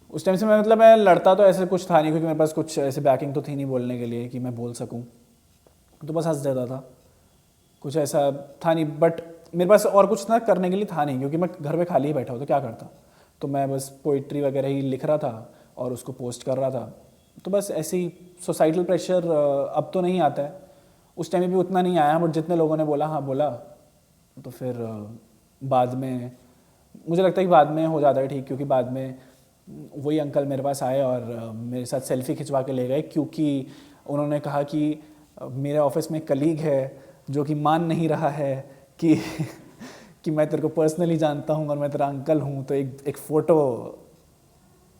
उस टाइम से मैं लड़ता तो ऐसे कुछ था नहीं, क्योंकि मेरे पास कुछ ऐसे बैकिंग तो थी नहीं बोलने के लिए कि मैं बोल सकूँ। तो बस हंस देता था, कुछ ऐसा था नहीं। बट मेरे पास और कुछ ना करने के लिए था नहीं, क्योंकि मैं घर पे खाली ही बैठा हूँ तो क्या करता। तो मैं बस पोइट्री वगैरह ही लिख रहा था और उसको पोस्ट कर रहा था। तो बस ऐसे ही सोसाइटल प्रेशर अब तो नहीं आता है, उस टाइम भी उतना नहीं आया। बट जितने लोगों ने बोला हाँ बोला, तो फिर बाद में मुझे लगता है कि बाद में हो जाता है ठीक, क्योंकि बाद में वही अंकल मेरे पास आए और मेरे साथ सेल्फी खिंचवा के ले गए, क्योंकि उन्होंने कहा कि मेरे ऑफिस में कलीग है जो कि मान नहीं रहा है कि कि मैं तेरे को पर्सनली जानता हूँ और मैं तेरा अंकल हूँ, तो एक फ़ोटो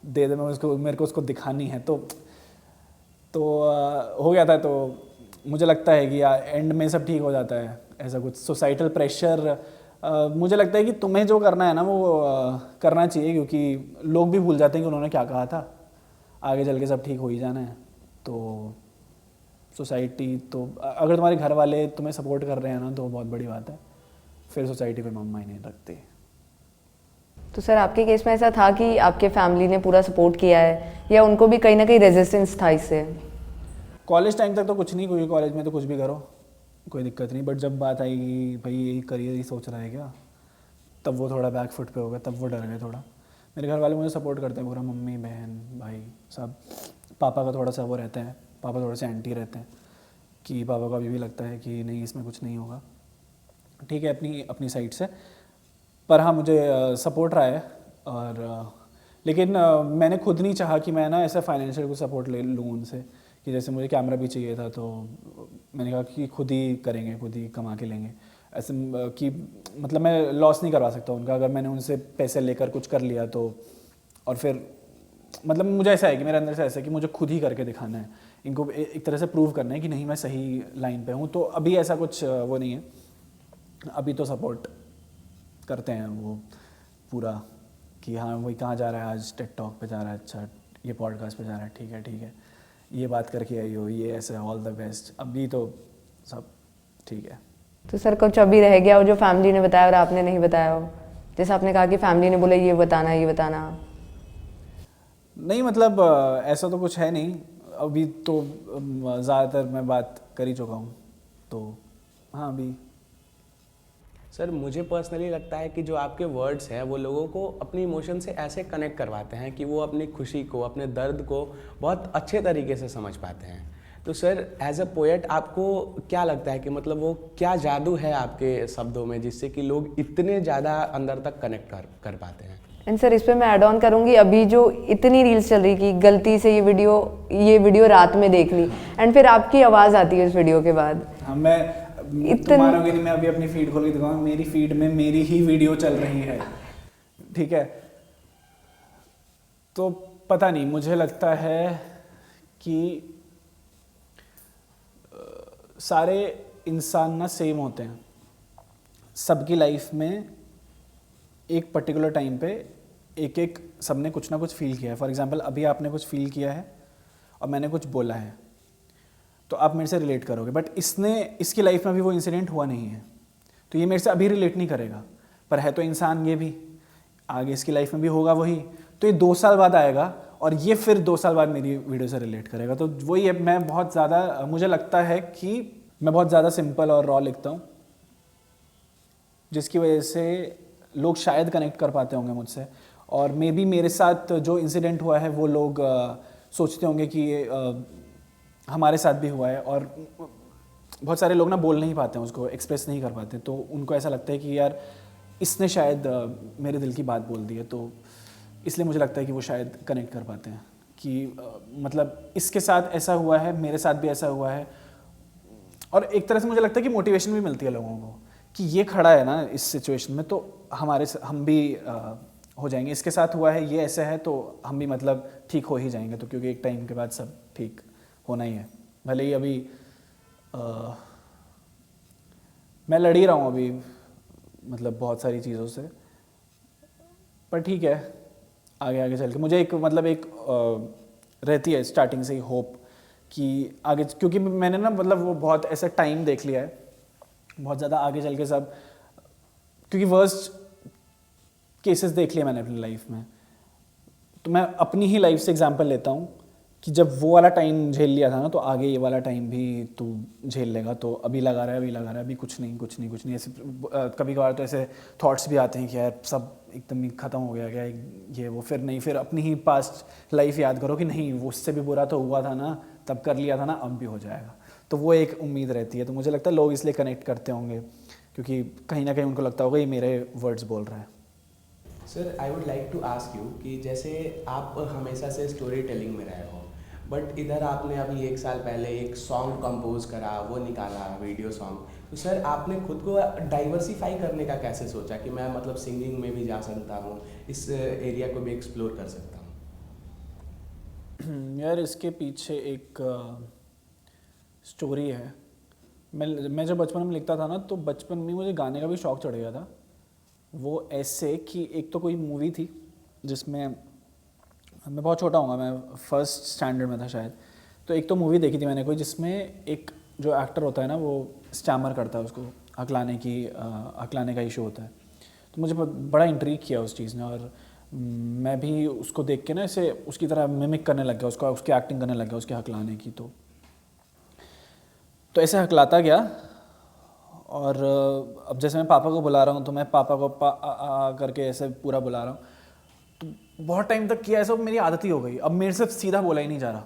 दे दे, मेरे को उसको दिखानी है। तो हो गया था। तो मुझे लगता है कि एंड में सब ठीक हो जाता है। ऐसा कुछ सोसाइटल प्रेशर मुझे लगता है कि तुम्हें जो करना है ना वो करना चाहिए, क्योंकि लोग भी भूल जाते हैं कि उन्होंने क्या कहा था। आगे चल के सब ठीक हो ही जाना है। तो सोसाइटी तो अगर तुम्हारे घर वाले तुम्हें सपोर्ट कर रहे हैं ना तो बहुत बड़ी बात है, फिर सोसाइटी कोई मायने नहीं रखती। तो सर आपके केस में ऐसा था कि आपके फैमिली ने पूरा सपोर्ट किया है, या उनको भी कहीं ना कहीं रेजिस्टेंस था इससे? कॉलेज टाइम तक तो कुछ नहीं, क्योंकि कॉलेज में तो कुछ भी करो कोई दिक्कत नहीं। बट जब बात आई कि भाई यही करियर ही सोच रहा है क्या, तब वो थोड़ा बैक फुट पे हो गया, तब वो डर गए थोड़ा। मेरे घर वाले मुझे सपोर्ट करते हैं पूरा, मम्मी बहन भाई सब। पापा का थोड़ा सा वो रहता है, पापा थोड़े से एंटी रहते हैं, कि पापा को अभी भी लगता है कि नहीं इसमें कुछ नहीं होगा। ठीक है, अपनी साइड से। पर हाँ मुझे सपोर्ट रहा है। और लेकिन मैंने खुद नहीं चाहा कि मैं ना ऐसा फाइनेंशियल कुछ सपोर्ट ले लूँ उनसे, कि जैसे मुझे कैमरा भी चाहिए था, तो मैंने कहा कि खुद ही करेंगे, खुद ही कमा के लेंगे। ऐसे कि मतलब मैं लॉस नहीं करवा सकता उनका, अगर मैंने उनसे पैसे लेकर कुछ कर लिया तो। और फिर मतलब मुझे ऐसा है कि मेरे अंदर से ऐसा है कि मुझे खुद ही करके दिखाना है, इनको एक तरह से प्रूव करना है कि नहीं मैं सही लाइन पे हूँ। तो अभी ऐसा कुछ वो नहीं है, अभी तो सपोर्ट करते हैं वो पूरा, कि हाँ वही कहाँ जा रहा है, आज टेड टॉक पे जा रहा है, अच्छा ये पॉडकास्ट पे जा रहा है, ठीक है, ये बात करके आई हो, ये ऐसे ऑल द बेस्ट। अभी तो सब ठीक है। तो सर कुछ अभी रह गया हो जो फैमिली ने बताया और आपने नहीं बताया हो? जैसे आपने कहा कि फैमिली ने बोला ये बताना। नहीं मतलब ऐसा तो कुछ है नहीं अभी तो। ज़्यादातर मैं बात कर ही चुका हूँ, तो हाँ अभी। सर मुझे पर्सनली लगता है कि जो आपके वर्ड्स हैं वो लोगों को अपनी इमोशन से ऐसे कनेक्ट करवाते हैं कि वो अपनी खुशी को, अपने दर्द को बहुत अच्छे तरीके से समझ पाते हैं। तो सर एज अ पोएट आपको क्या लगता है कि मतलब वो क्या जादू है आपके शब्दों में जिससे कि लोग इतने ज़्यादा अंदर तक कनेक्ट कर पाते हैं? एंड सर इस पे मैं ऐड ऑन करूँगी, अभी जो इतनी रील्स चल रही कि गलती से ये वीडियो रात में देख ली एंड फिर आपकी आवाज़ आती है उस वीडियो के बाद। हाँ, मैं तुम मानोगे नहीं, मैं अभी अपनी फीड खोल के दिखाऊंगा, मेरी फीड में मेरी ही वीडियो चल रही है, ठीक है। तो पता नहीं, मुझे लगता है कि सारे इंसान ना सेम होते हैं। सबकी लाइफ में एक पर्टिकुलर टाइम पे एक सबने कुछ ना कुछ फील किया है। फॉर एग्जांपल अभी आपने कुछ फील किया है और मैंने कुछ बोला है, तो आप मेरे से रिलेट करोगे, बट इसकी लाइफ में अभी वो इंसिडेंट हुआ नहीं है, तो ये मेरे से अभी रिलेट नहीं करेगा, पर है तो इंसान ये भी, आगे इसकी लाइफ में भी होगा वही, तो ये 2 साल बाद आएगा और ये फिर 2 साल बाद मेरी वीडियो से रिलेट करेगा। तो वही है, मैं बहुत ज़्यादा, मुझे लगता है कि मैं बहुत ज़्यादा सिंपल और रॉ लिखता हूँ, जिसकी वजह से लोग शायद कनेक्ट कर पाते होंगे मुझसे, और मे बी मेरे साथ जो इंसिडेंट हुआ है वो लोग सोचते होंगे कि हमारे साथ भी हुआ है, और बहुत सारे लोग ना बोल नहीं पाते हैं, उसको एक्सप्रेस नहीं कर पाते, तो उनको ऐसा लगता है कि यार इसने शायद मेरे दिल की बात बोल दी है, तो इसलिए मुझे लगता है कि वो शायद कनेक्ट कर पाते हैं कि मतलब इसके साथ ऐसा हुआ है, मेरे साथ भी ऐसा हुआ है, और एक तरह से मुझे लगता है कि मोटिवेशन भी मिलती है लोगों को कि ये खड़ा है ना इस सिचुएशन में, तो हम भी हो जाएंगे, इसके साथ हुआ है, ये ऐसा है, तो हम भी मतलब ठीक हो ही जाएंगे, तो क्योंकि एक टाइम के बाद सब ठीक होना ही है। भले ही अभी मैं लड़ ही रहा हूँ अभी मतलब बहुत सारी चीज़ों से, पर ठीक है, आगे आगे चल के मुझे एक मतलब एक रहती है स्टार्टिंग से ही होप कि आगे, क्योंकि मैंने ना मतलब वो बहुत ऐसा टाइम देख लिया है, बहुत ज़्यादा आगे चल के सब, क्योंकि वर्स्ट केसेस देख लिए मैंने अपनी लाइफ में, तो मैं अपनी ही लाइफ से एग्जांपल लेता हूँ कि जब वो वाला टाइम झेल लिया था ना, तो आगे ये वाला टाइम भी तू झेल लेगा, तो अभी लगा रहा है अभी कुछ नहीं ऐसे कभी कभार तो ऐसे थॉट्स भी आते हैं कि यार सब एकदम ही ख़त्म हो गया क्या ये वो, फिर नहीं, फिर अपनी ही पास्ट लाइफ याद करो कि नहीं वो उससे भी बुरा तो हुआ था ना, तब कर लिया था ना, अब भी हो जाएगा, तो वो एक उम्मीद रहती है। तो मुझे लगता है लोग इसलिए कनेक्ट करते होंगे क्योंकि कहीं ना कहीं उनको लगता होगा ये मेरे वर्ड्स बोल रहा है। Sir I would like to ask you कि जैसे आप हमेशा से स्टोरी टेलिंग में रहे हो, बट इधर आपने अभी 1 साल पहले एक सॉन्ग कंपोज करा, वो निकाला वीडियो सॉन्ग, तो सर आपने खुद को डाइवर्सिफाई करने का कैसे सोचा कि मैं मतलब सिंगिंग में भी जा सकता हूँ, इस एरिया को भी एक्सप्लोर कर सकता हूँ? यार इसके पीछे एक स्टोरी है। मैं जब बचपन में लिखता था ना, तो बचपन में मुझे गाने का भी शौक़ चढ़ गया था। वो ऐसे कि एक तो कोई मूवी थी जिसमें, मैं बहुत छोटा हूँगा, मैं फर्स्ट स्टैंडर्ड में था शायद, तो एक तो मूवी देखी थी मैंने कोई, जिसमें एक जो एक्टर होता है ना वो स्टैमर करता है, उसको हकलाने का इशू होता है, तो मुझे बड़ा इंट्रीग किया उस चीज़ ने, और मैं भी उसको देख के ना ऐसे उसकी तरह मिमिक करने लग गया, उसकी एक्टिंग करने लग गया उसके हकलाने की, तो ऐसे हकलाता गया। और अब जैसे मैं पापा को बुला रहा हूँ, तो मैं पापा को करके ऐसे पूरा बुला रहा हूँ, तो बहुत टाइम तक किया, ऐसा मेरी आदत ही हो गई। अब मेरे से सीधा बोला ही नहीं जा रहा,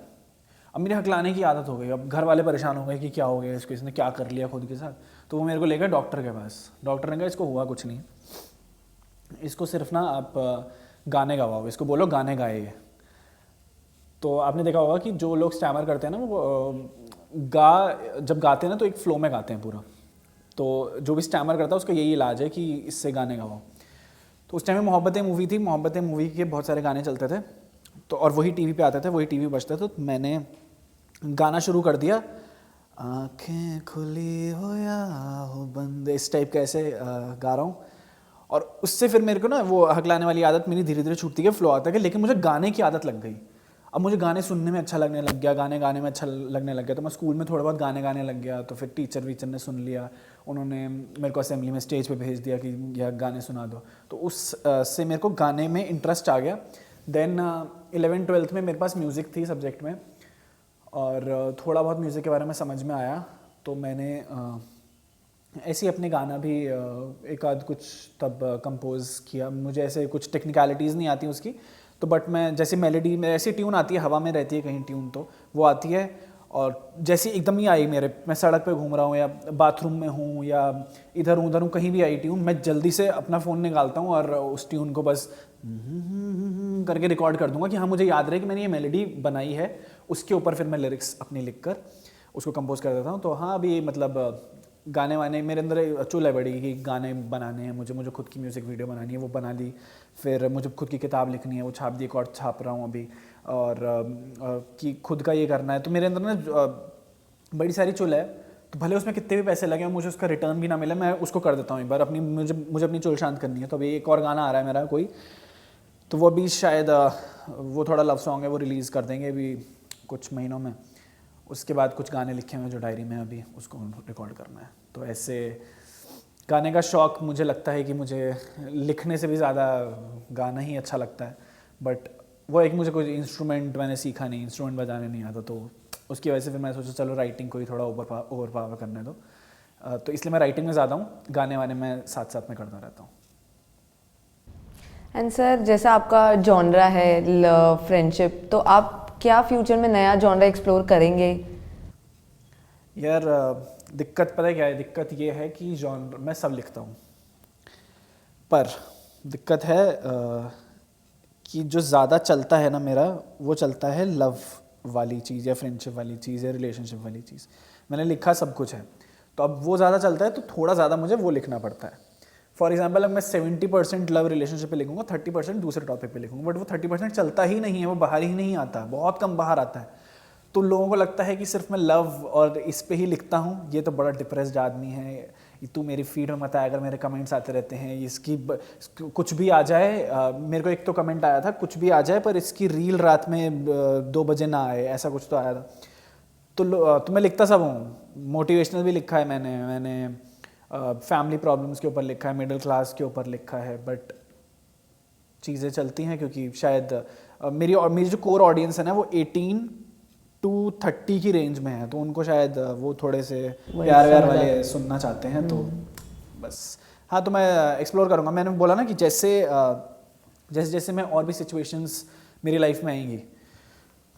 अब मेरे हकलाने की आदत हो गई। अब घर वाले परेशान हो गए कि क्या हो गया इसको, इसने क्या कर लिया खुद के साथ, तो वो मेरे को लेकर डॉक्टर के पास। डॉक्टर ने कहा इसको हुआ कुछ नहीं, इसको सिर्फ ना आप गाने गवाओ, इसको बोलो गाने गाए। तो आपने देखा होगा कि जो लोग स्टैमर करते हैं ना, वो जब गाते हैं ना तो एक फ्लो में गाते हैं पूरा, तो जो भी स्टैमर करता है उसका यही इलाज है कि इससे गाने गवाओ। तो उस टाइम में मोहब्बतें मूवी थी, मोहब्बतें मूवी के बहुत सारे गाने चलते थे, तो और वही टीवी पे आते थे, वही टीवी बजता था, तो मैंने गाना शुरू कर दिया, आँखें खुली हो या हो बंद, इस टाइप का ऐसे गा रहा हूँ। और उससे फिर मेरे को ना वो हकलाने वाली आदत मेरी धीरे धीरे छूटती गई, फ्लो आता गया, लेकिन मुझे गाने की आदत लग गई। अब मुझे गाने सुनने में अच्छा लगने लग गया, गाने में अच्छा लगने लग गया, तो मैं स्कूल में थोड़ा बहुत गाने गाने लग गया। तो फिर टीचर वीचर ने सुन लिया, उन्होंने मेरे को असेंबली में स्टेज पे भेज दिया कि यह गाने सुना दो, तो उस से मेरे को गाने में इंटरेस्ट आ गया। देन 11th-12th में मेरे पास म्यूज़िक थी सब्जेक्ट में, और थोड़ा बहुत म्यूज़िक के बारे में समझ में आया, तो मैंने ऐसे ही अपने गाना भी एक आध कुछ तब कंपोज किया। मुझे ऐसे कुछ टेक्निकलिटीज़ नहीं आती उसकी, तो बट मैं जैसे मेलोडी में ऐसी ट्यून आती है, हवा में रहती है कहीं ट्यून, तो वो आती है, और जैसे एकदम ही आई मेरे, मैं सड़क पे घूम रहा हूँ या बाथरूम में हूँ या इधर हूँ कहीं भी आई ट्यून, मैं जल्दी से अपना फ़ोन निकालता हूँ और उस ट्यून को बस करके रिकॉर्ड कर दूंगा कि हाँ मुझे याद रहे कि मैंने ये मेलोडी बनाई है, उसके ऊपर फिर मैं लिरिक्स अपनी लिख कर उसको कंपोज कर देता हूँ। तो हाँ अभी मतलब गाने वाने मेरे अंदर चुल है बड़ी कि गाने बनाने हैं मुझे खुद की म्यूज़िक वीडियो बनानी है, वो बना ली। फिर मुझे खुद की किताब लिखनी है, वो छाप दी, एक और छाप रहा हूँ अभी। और कि खुद का ये करना है, तो मेरे अंदर ना बड़ी सारी चुल है। तो भले उसमें कितने भी पैसे लगे, मुझे उसका रिटर्न भी ना मिले, मैं उसको कर देता हूँ एक बार। अपनी मुझे अपनी चुल शांत करनी है। तो अभी एक और गाना आ रहा है मेरा कोई, तो वो अभी शायद वो थोड़ा लव सॉन्ग है, वो रिलीज़ कर देंगे अभी कुछ महीनों में। उसके बाद कुछ गाने लिखे हुए जो डायरी में, अभी उसको रिकॉर्ड करना है। तो ऐसे गाने का शौक़, मुझे लगता है कि मुझे लिखने से भी ज़्यादा गाना ही अच्छा लगता है। बट वो एक मुझे कोई इंस्ट्रूमेंट मैंने सीखा नहीं, इंस्ट्रूमेंट बजाने नहीं आता, तो उसकी वजह से फिर मैं सोचा चलो राइटिंग को ही थोड़ा ओवर पावर करने दो। तो इसलिए मैं राइटिंग में ज़्यादा हूँ, गाने वाने में साथ साथ में करता रहता हूँ। एंड सर जैसा आपका जॉनरा है लव फ्रेंडशिप, तो आप क्या फ्यूचर में नया जॉनरा एक्सप्लोर करेंगे? यार दिक्कत पता है क्या है? दिक्कत ये है कि जॉनर मैं सब लिखता हूँ, पर दिक्कत है कि जो ज़्यादा चलता है ना मेरा, वो चलता है लव वाली चीज़ या फ्रेंडशिप वाली चीज़ या रिलेशनशिप वाली चीज़। मैंने लिखा सब कुछ है, तो अब वो ज़्यादा चलता है तो थोड़ा ज़्यादा मुझे वो लिखना पड़ता है। फॉर एग्जाम्पल अब मैं 70% लव रिलेशनशिप पे लिखूंगा, 30% दूसरे टॉपिक पे लिखूंगा, बट वो 30% चलता ही नहीं है, वो बाहर ही नहीं आता, बहुत कम बाहर आता है। तो लोगों को लगता है कि सिर्फ मैं लव और इस पे ही लिखता हूँ, ये तो बड़ा डिप्रेस्ड आदमी है, तू मेरी फीड में मत आया अगर मेरे कमेंट्स आते रहते हैं, इसकी कुछ भी आ जाए। मेरे को एक तो कमेंट आया था, कुछ भी आ जाए पर इसकी रील रात में 2 बजे ना आए, ऐसा कुछ तो आया था। तो मैं लिखता सब हूँ, मोटिवेशनल भी लिखा है मैंने फैमिली प्रॉब्लम्स के ऊपर लिखा है, मिडिल क्लास के ऊपर लिखा है, बट चीज़ें चलती हैं क्योंकि शायद मेरी जो कोर ऑडियंस है ना वो 18 to 30 की रेंज में है, तो उनको शायद वो थोड़े से प्यार वाले सुनना चाहते हैं। तो बस हाँ, तो मैं एक्सप्लोर करूँगा। मैंने बोला ना कि जैसे जैसे मैं और भी सिचुएशंस मेरी लाइफ में आएंगी,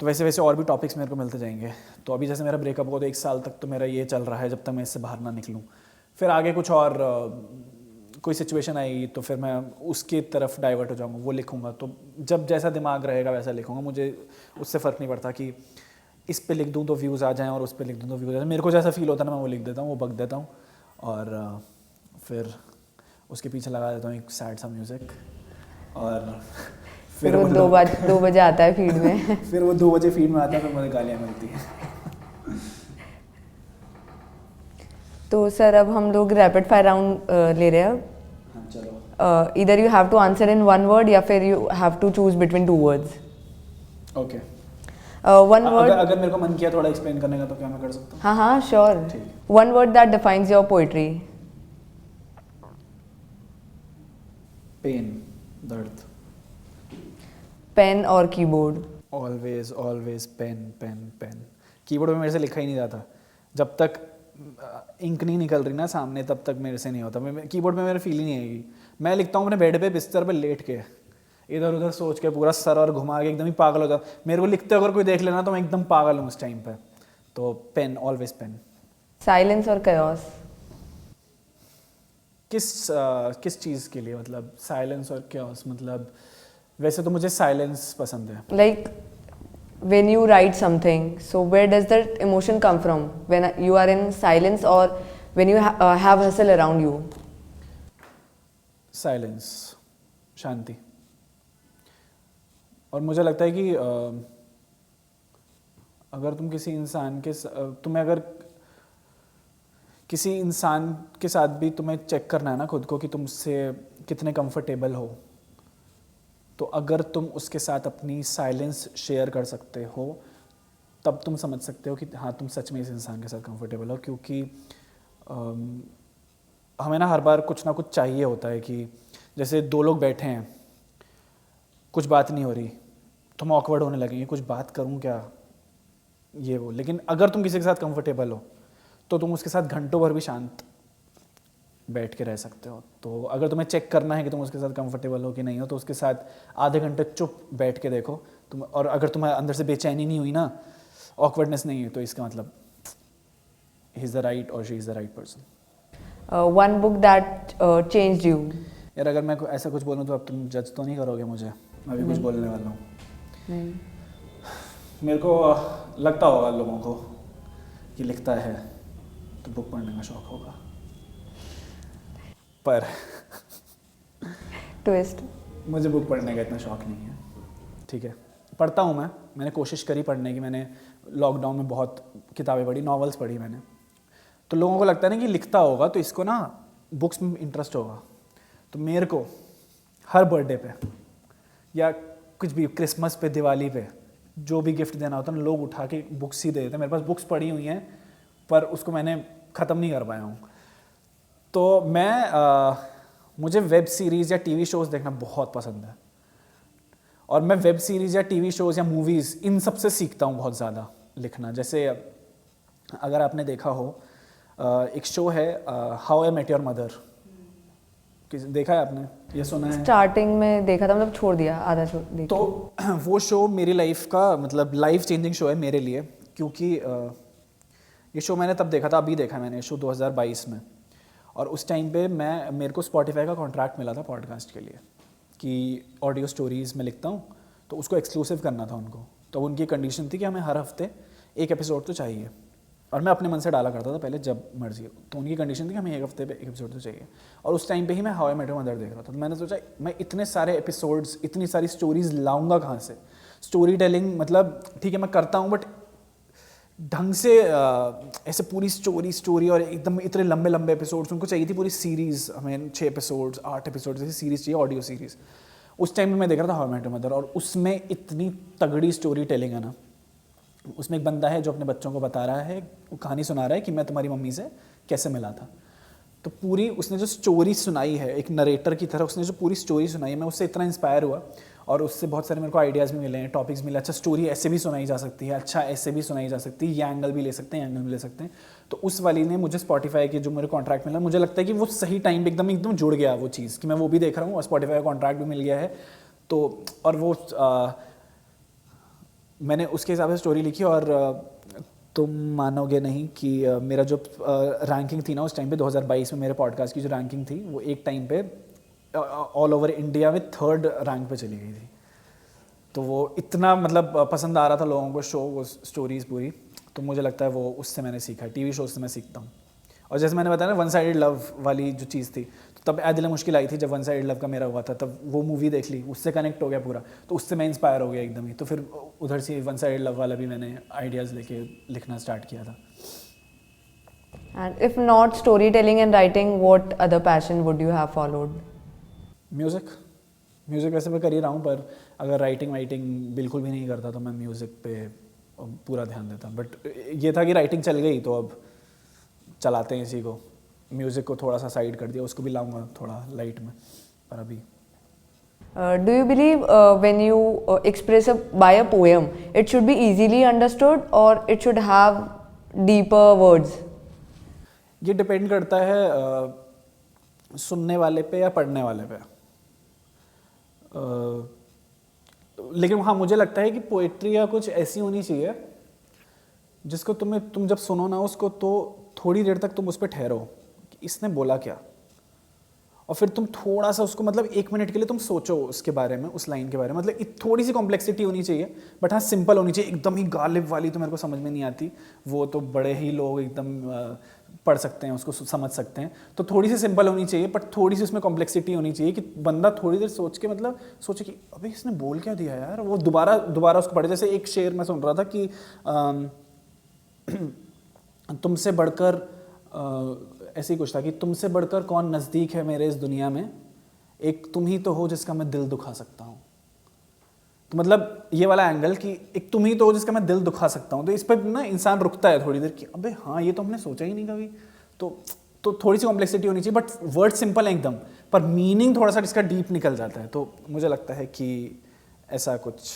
तो वैसे वैसे और भी टॉपिक्स मेरे को मिलते जाएंगे। तो अभी जैसे मेरा ब्रेकअप हुआ तो 1 साल तक तो मेरा ये चल रहा है जब तक मैं इससे बाहर ना निकलूँ। फिर आगे कुछ और कोई सिचुएशन आएगी तो फिर मैं उसकी तरफ डाइवर्ट हो जाऊँगा, वो लिखूँगा। तो जब जैसा दिमाग रहेगा वैसा लिखूँगा, मुझे उससे फ़र्क नहीं पड़ता कि इस पे लिख दूँ तो व्यूज़ आ जाएं और उस पे लिख दूँ तो व्यूज़ आ जाएं। मेरे को जैसा फील होता है ना मैं वो लिख देता हूँ, वो बक देता हूँ और फिर उसके पीछे लगा देता हूँ एक सैड सा म्यूज़िक और फिर वो 2 बजे आता है फीड में। फिर वो 2 बजे फीड में आता है, फिर मुझे गालियाँ मिलती हैं। तो सर अब हम लोग रैपिड फायर राउंड ले रहे हैं अब। हाँ चलो। इधर you have to answer in 1 word या फिर you have to choose between 2 words। Okay. 1 word। अगर मेरे को मन किया थोड़ा एक्सप्लेन करने का तो क्या मैं कर सकता हूँ? हाँ sure. 1 word that defines your poetry. Pain, दर्द। पेन और कीबोर्ड। Always pain. कीबोर्ड में मेरे से लिखा ही नहीं जाता, जब तक इंक नहीं निकल रही ना सामने तब तक मेरे से नहीं होता। कीबोर्ड में मेरे फील ही नहीं आएगी। मैं लिखता हूँ अपने बेड पे बिस्तर पे लेट के, इधर उधर सोच के, पूरा सर और घुमा के एकदम ही पागल हो जाता। मेरे को लिखते अगर कोई देख लेना तो मैं एकदम पागल हूँ उस टाइम पे। तो पेन, ऑलवेज पेन। साइलेंस और chaos। किस चीज़ के लिए? मतलब साइलेंस और chaos, मतलब वैसे तो मुझे साइलेंस पसंद है। Like when you write something, so where does that emotion come from? When you are in silence or when you have hustle around you? Silence, शांति। और मुझे लगता है कि अगर तुम किसी इंसान के तुम्हें अगर किसी इंसान के साथ भी तुम्हें चेक करना है ना खुद को कि तुमसे कितने कंफर्टेबल हो, तो अगर तुम उसके साथ अपनी साइलेंस शेयर कर सकते हो तब तुम समझ सकते हो कि हाँ तुम सच में इस इंसान के साथ कंफर्टेबल हो। क्योंकि हमें ना हर बार कुछ ना कुछ चाहिए होता है कि जैसे 2 लोग बैठे हैं, कुछ बात नहीं हो रही, तुम ऑकवर्ड होने लगेंगे, कुछ बात करूं क्या, ये वो। लेकिन अगर तुम किसी के साथ कंफर्टेबल हो तो तुम उसके साथ घंटों भर भी शांत बैठ के रह सकते हो। तो अगर तुम्हें चेक करना है कि तुम उसके साथ कंफर्टेबल हो कि नहीं हो, तो उसके साथ आधे घंटे चुप बैठ के देखो तुम। और अगर तुम्हें अंदर से बेचैनी नहीं हुई ना, ऑकवर्डनेस नहीं है, तो इसका मतलब ही इज़ द राइट और she is the right person. One book that changed you. यार अगर मैं ऐसा कुछ बोलूँ तो अब तुम जज तो नहीं करोगे मुझे, मैं भी कुछ बोलने वाला हूँ. नहीं. मेरे को लगता होगा लोगों को कि लिखता है तो बुक पढ़ने का शौक होगा, पर Twist. मुझे बुक पढ़ने का इतना शौक नहीं है. ठीक है, पढ़ता हूँ मैंने कोशिश करी पढ़ने की. मैंने लॉकडाउन में बहुत किताबें पढ़ी, नॉवेल्स पढ़ी मैंने. तो लोगों को लगता है ना कि लिखता होगा तो इसको ना बुक्स में इंटरेस्ट होगा. तो मेरे को हर बर्थडे पे या कुछ भी, क्रिसमस पे, दिवाली पे, जो भी गिफ्ट देना होता है ना, लोग उठा के बुक्स ही दे देते हैं. मेरे पास बुक्स पड़ी हुई हैं पर उसको मैंने ख़त्म नहीं कर पाया हूँ. तो मुझे वेब सीरीज़ या टीवी शोज़ देखना बहुत पसंद है. और मैं वेब सीरीज़ या टीवी शोज़ या मूवीज़ इन सब से सीखता हूँ बहुत ज़्यादा लिखना. जैसे अगर आपने देखा हो एक शो है how I met your mother, देखा है आपने, ये सुना है? स्टार्टिंग में देखा था, मतलब छोड़ दिया, आधा छोड़ दिया. तो वो शो मेरी लाइफ का मतलब लाइफ चेंजिंग शो है मेरे लिए, क्योंकि ये शो मैंने तब देखा था, अभी देखा मैंने ये शो 2022 में. और उस टाइम पे मेरे को स्पॉटिफाई का कॉन्ट्रैक्ट मिला था पॉडकास्ट के लिए कि ऑडियो स्टोरीज़ में लिखता हूँ, तो उसको एक्सक्लूसिव करना था उनको. तो उनकी कंडीशन थी कि हमें हर हफ्ते एक एपिसोड तो चाहिए. और मैं अपने मन से डाला करता था पहले जब मर्जी. तो उनकी कंडीशन थी कि हमें एक हफ्ते पे एक एपिसोड तो चाहिए. और उस टाइम पे ही मैं how I met your mother देख रहा था. तो मैंने सोचा मैं इतने सारे एपिसोड्स, इतनी सारी स्टोरीज़ लाऊंगा कहाँ से. स्टोरी टेलिंग मतलब ठीक है मैं करता हूँ, बट ढंग से ऐसे पूरी स्टोरी और एकदम इतने लंबे लंबे एपिसोड्स. उनको चाहिए थी पूरी सीरीज़, हमें 6 एपिसोड्स 8 एपिसोड्स ऐसी सीरीज़ चाहिए, ऑडियो सीरीज़. उस टाइम में मैं देख रहा था how I met your mother, और उसमें इतनी तगड़ी स्टोरी टेलिंग है ना. उसमें एक बंदा है जो अपने बच्चों को बता रहा है, वो कहानी सुना रहा है कि मैं तुम्हारी मम्मी से कैसे मिला था. तो पूरी उसने जो स्टोरी सुनाई है, एक नरेटर की तरह उसने जो पूरी स्टोरी सुनाई है, मैं उससे इतना इंस्पायर हुआ. और उससे बहुत सारे मेरे को आइडियाज़ भी मिले हैं, टॉपिक्स मिले. अच्छा स्टोरी ऐसे भी सुनाई जा सकती है, अच्छा ऐसे भी सुनाई जा सकती है, ये एंगल भी ले सकते हैं, एंगल भी ले सकते हैं. तो उस वाली ने मुझे स्पॉटिफाई के जो मेरे कॉन्ट्रैक्ट मिला, मुझे लगता है कि वो सही टाइम पे एकदम जुड़ गया वो चीज़ कि मैं वो भी देख रहा हूँ और स्पॉटिफाई का कॉन्ट्रैक्ट भी मिल गया है. तो और वो मैंने उसके हिसाब से स्टोरी लिखी. और तुम मानोगे नहीं कि मेरा जो रैंकिंग थी ना उस टाइम पे 2022 में मेरे पॉडकास्ट की जो रैंकिंग थी वो एक टाइम पे ऑल ओवर इंडिया में 3rd रैंक पे चली गई थी. तो वो इतना मतलब पसंद आ रहा था लोगों को शो, वो स्टोरीज़ पूरी. तो मुझे लगता है वो उससे मैंने सीखा. टीवी शो से मैं सीखता हूँ. और जैसे मैंने बताया ना वन साइडेड लव वाली जो चीज़ थी, तो तब ए दिल मुश्किल आई थी जब वन साइडेड लव का मेरा हुआ था. तब वो मूवी देख ली, उससे कनेक्ट हो गया पूरा. तो उससे मैं इंस्पायर हो गया एकदम ही. तो फिर उधर से वन साइडेड लव वाला भी मैंने आइडियाज़ लेके लिखना स्टार्ट किया था. And if not storytelling and writing, what other passion would you have followed? Music वैसे मैं कर ही रहा हूँ, पर अगर राइटिंग बिल्कुल भी नहीं करता तो मैं म्यूज़िक पे पूरा ध्यान देता. बट ये था कि राइटिंग चल गई तो अब चलाते हैं इसी को. म्यूज़िक को थोड़ा सा साइड कर दिया, उसको भी लाऊंगा थोड़ा लाइट में, पर अभी. Do you believe when you express by a poem, it should be easily understood or it should have deeper words? ये डिपेंड करता है सुनने वाले पे या पढ़ने वाले पे. लेकिन हाँ मुझे लगता है कि पोइट्री या कुछ ऐसी होनी चाहिए जिसको तुम जब सुनो ना उसको तो थोड़ी देर तक तुम उस पर ठहरो कि इसने बोला क्या, और फिर तुम थोड़ा सा उसको मतलब 1 मिनट के लिए तुम सोचो उसके बारे में, उस लाइन के बारे में. मतलब थोड़ी सी कॉम्प्लेक्सिटी होनी चाहिए, बट हाँ सिंपल होनी चाहिए. एकदम ही गालिब वाली तो मेरे को समझ में नहीं आती, वो तो बड़े ही लोग एकदम पढ़ सकते हैं, उसको समझ सकते हैं. तो थोड़ी सी सिंपल होनी चाहिए, बट थोड़ी सी उसमें कॉम्प्लेक्सिटी होनी चाहिए कि बंदा थोड़ी देर सोच के मतलब सोचे कि अबे इसने बोल क्या दिया यार, वो दोबारा उसको पढ़े. जैसे एक शेर मैं सुन रहा था कि तुमसे बढ़कर ऐसे ही कुछ था कि तुमसे बढ़कर कौन नज़दीक है मेरे इस दुनिया में, एक तुम ही तो हो जिसका मैं दिल दुखा सकता हूँ. तो मतलब ये वाला एंगल कि एक तुम ही तो हो जिसका मैं दिल दुखा सकता हूँ. तो इस पर ना इंसान रुकता है थोड़ी देर कि अबे हाँ ये तो हमने सोचा ही नहीं कभी. तो थोड़ी सी कॉम्प्लेक्सिटी होनी चाहिए, बट वर्ड सिंपल है एकदम, पर मीनिंग थोड़ा सा इसका डीप निकल जाता है. तो मुझे लगता है कि ऐसा कुछ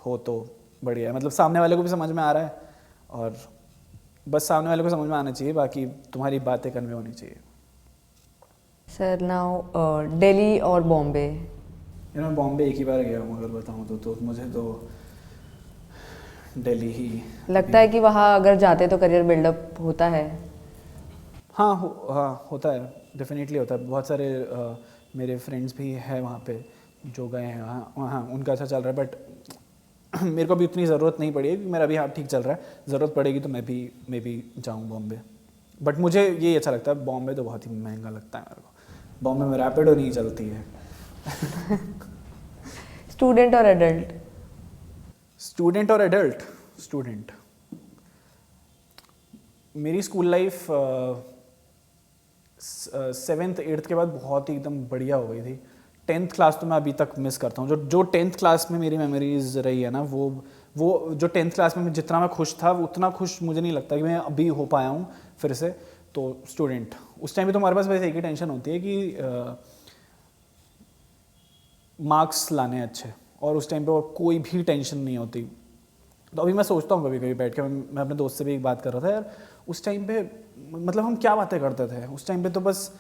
हो तो बढ़िया है. मतलब सामने वाले को भी समझ में आ रहा है, और बस सामने वाले को समझ में आना चाहिए, बाकी तुम्हारी बातें कन्वे होनी चाहिए. Sir, now Delhi और बॉम्बे? मैं बॉम्बे एक ही बार गया हूँ अगर बताऊँ तो मुझे तो दिल्ली ही। लगता है कि वहाँ अगर जाते तो करियर बिल्डअप होता है? हाँ होता है, डेफिनेटली होता है। बहुत सारे मेरे फ्रेंड्स भी हैं वहाँ पे जो गए हैं वहाँ उनका अच्छा चल रहा है, बट मेरे को भी उतनी ज़रूरत नहीं पड़ी है, मेरा भी हाँ ठीक चल रहा है। ज़रूरत पड़ेगी तो मैं भी जाऊँ बॉम्बे, बट मुझे ये अच्छा लगता है। बॉम्बे तो बहुत ही महंगा लगता है मेरे को, बॉम्बे में रैपिडो नहीं चलती है। स्टूडेंट और एडल्ट? स्टूडेंट और एडल्ट? स्टूडेंट। मेरी स्कूल लाइफ 7th 8th के बाद बहुत ही एकदम बढ़िया हो गई थी। 10th क्लास तो मैं अभी तक मिस करता हूँ। जो 10th क्लास में मेरी मेमोरीज रही है ना, वो जो 10th क्लास में जितना मैं खुश था उतना खुश मुझे नहीं लगता कि मैं अभी हो पाया हूँ फिर से। तो स्टूडेंट, उस टाइम पे तो हमारे पास वैसे एक ही टेंशन होती है कि मार्क्स लाने अच्छे, और उस टाइम पे और कोई भी टेंशन नहीं होती। तो अभी मैं सोचता हूँ कभी कभी बैठ के, मैं अपने दोस्त से भी एक बात कर रहा था यार, उस टाइम पे मतलब हम क्या बातें करते थे उस टाइम पे। तो बस